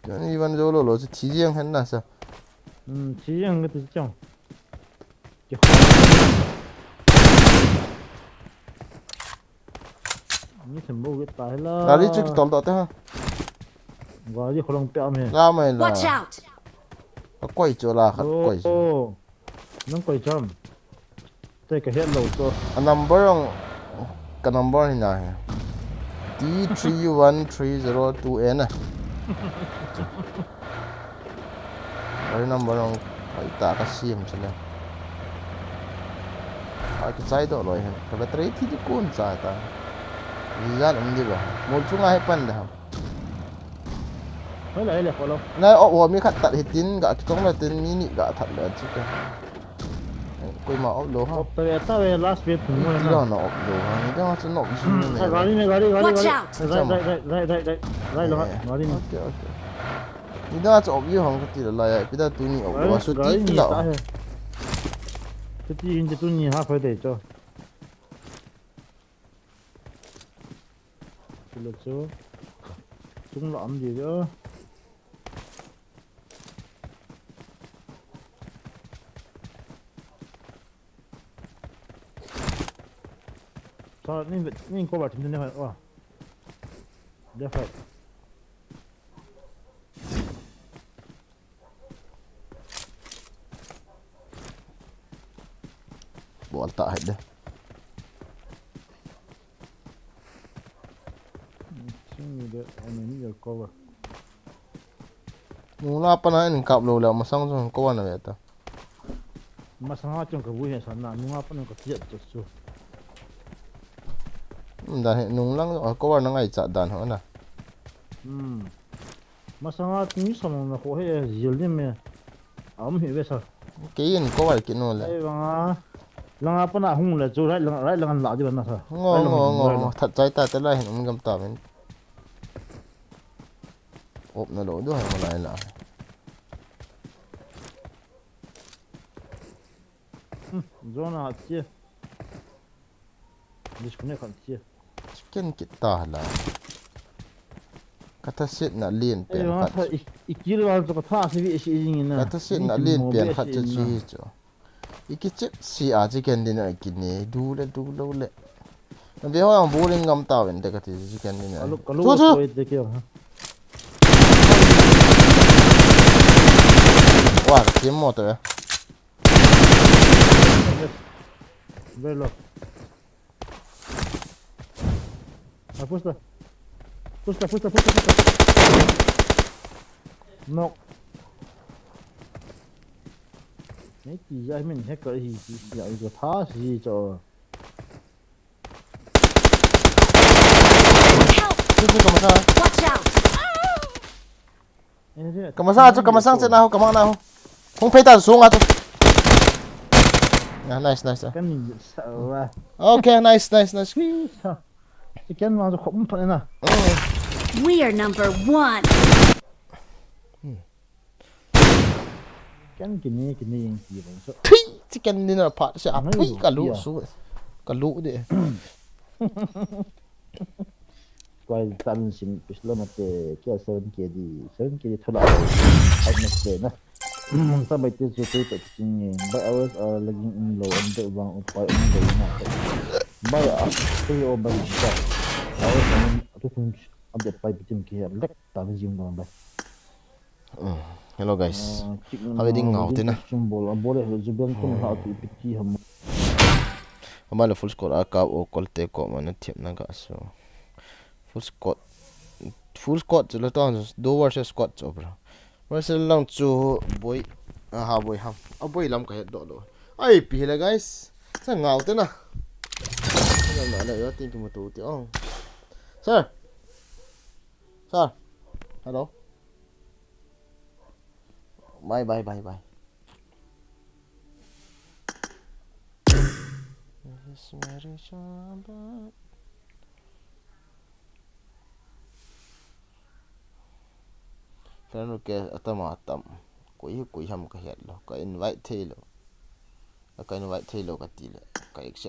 Cho nên vẫn dấu lỗ chỉ thị riêng hết là sao? Chỉ ăn cái thứ trong. Như thằng bố cái tài là. Gari chút tóm tọt thế ha? Gọi đi không bẹo mày. Ra mày là. Watch out! Nó quay chỗ là khát quay. Nó quay chom. Đây cái hết lầu cho. Number cái number này nè. D31302 nè. Cái number ông phải ta cái sim xem nào. Cái trái đó rồi ha. Cái battery thì cũng trái ta. Lihat đi ba. Một chung ai pan dah. Nói lại là follow. Này ở mi khát tạt hitin gak kitong là tin mini gak thật là chứ cơ. Koi mà ốp lô ha. Ta về last bit cũng Cái rồi đó nè. nó ốp lô ha. Cái đó nó gì này. Gari. Watch out! Right lo. Gari ni. Ok. Ni dah ốp yêu hàng cái gì là lại. Bây giờ tụi ni ốp lô số tí cái đó. Cái gì như tụi ni ha phải để cho. Được chưa? Chúng lõm gì đó. Sao nên có bảo chúng ta phải wow. Được phải. Bỏ tạ hết đây. Cover. Mula apa na ini kap lo lah masang tu kau mana betul. Masalah macam kebuih sana, nung apa nung ketiak tu. Dan nung lang kau mana ngai cat dan hona. Masalah ni sama nak kau zil ni me. Am hiu besar. Kian kau ada kino lah. Ai bang lăng apa na hung là chú right lăng lạ chứ bạn nào thôi right lăng hình right ngô lăng thật trái ta tới lại hình gầm tao mình ốp nó đổ đuôi mà lại zona hạt chia disconnect hạt chia chicken kita là kata sit na lien ấy pen mà khát sao ikir vào cho thà sẽ bị sự gì nè kata sit na lien pen khát cho chi cho iki chip si a chicken dinner kini du le nó bé hoa bố lên ngâm tao bên đây cái gì chicken dinner kalau chú chú tôi thế kia wow kiếm một rồi very low push no mấy chị ai mình hết cái gì dạo giờ thà gì cho Help! chú chú cầm sao Watch out! cầm sao chú cầm sang trên nào cầm nào không phải ta xuống à chú nice cái gì sợ ra okay nice cái chân mà không phải nè We are number one. cái này yang gì vậy Thui, chicken dinner part sẽ thui cả lũ đi quay tan xin pislo mà te kia sơn kia đi thola ai mất thế nè ta bây giờ tôi tự tin by hours are lagging in low and the wrong of by on low na by tôi ở bên đó hours tôi không update by bitim kia lek ta với zoom đó hello guys હવે ding ngau te na symbol bole zuben kun ha tu piti ham amala full score aka o kolte ko man thiam na ga so full squat chu la ton do versus squat chu bro versus long chu boy ha boy ham a boy lam ka do do ai pi la guys sa ngau te na na na yo tin ki mo tu ti ong sir hello bye Fernando ke atama tam kui ham ka het lo ka invite thelo ka invite thelo ka ti le ka accept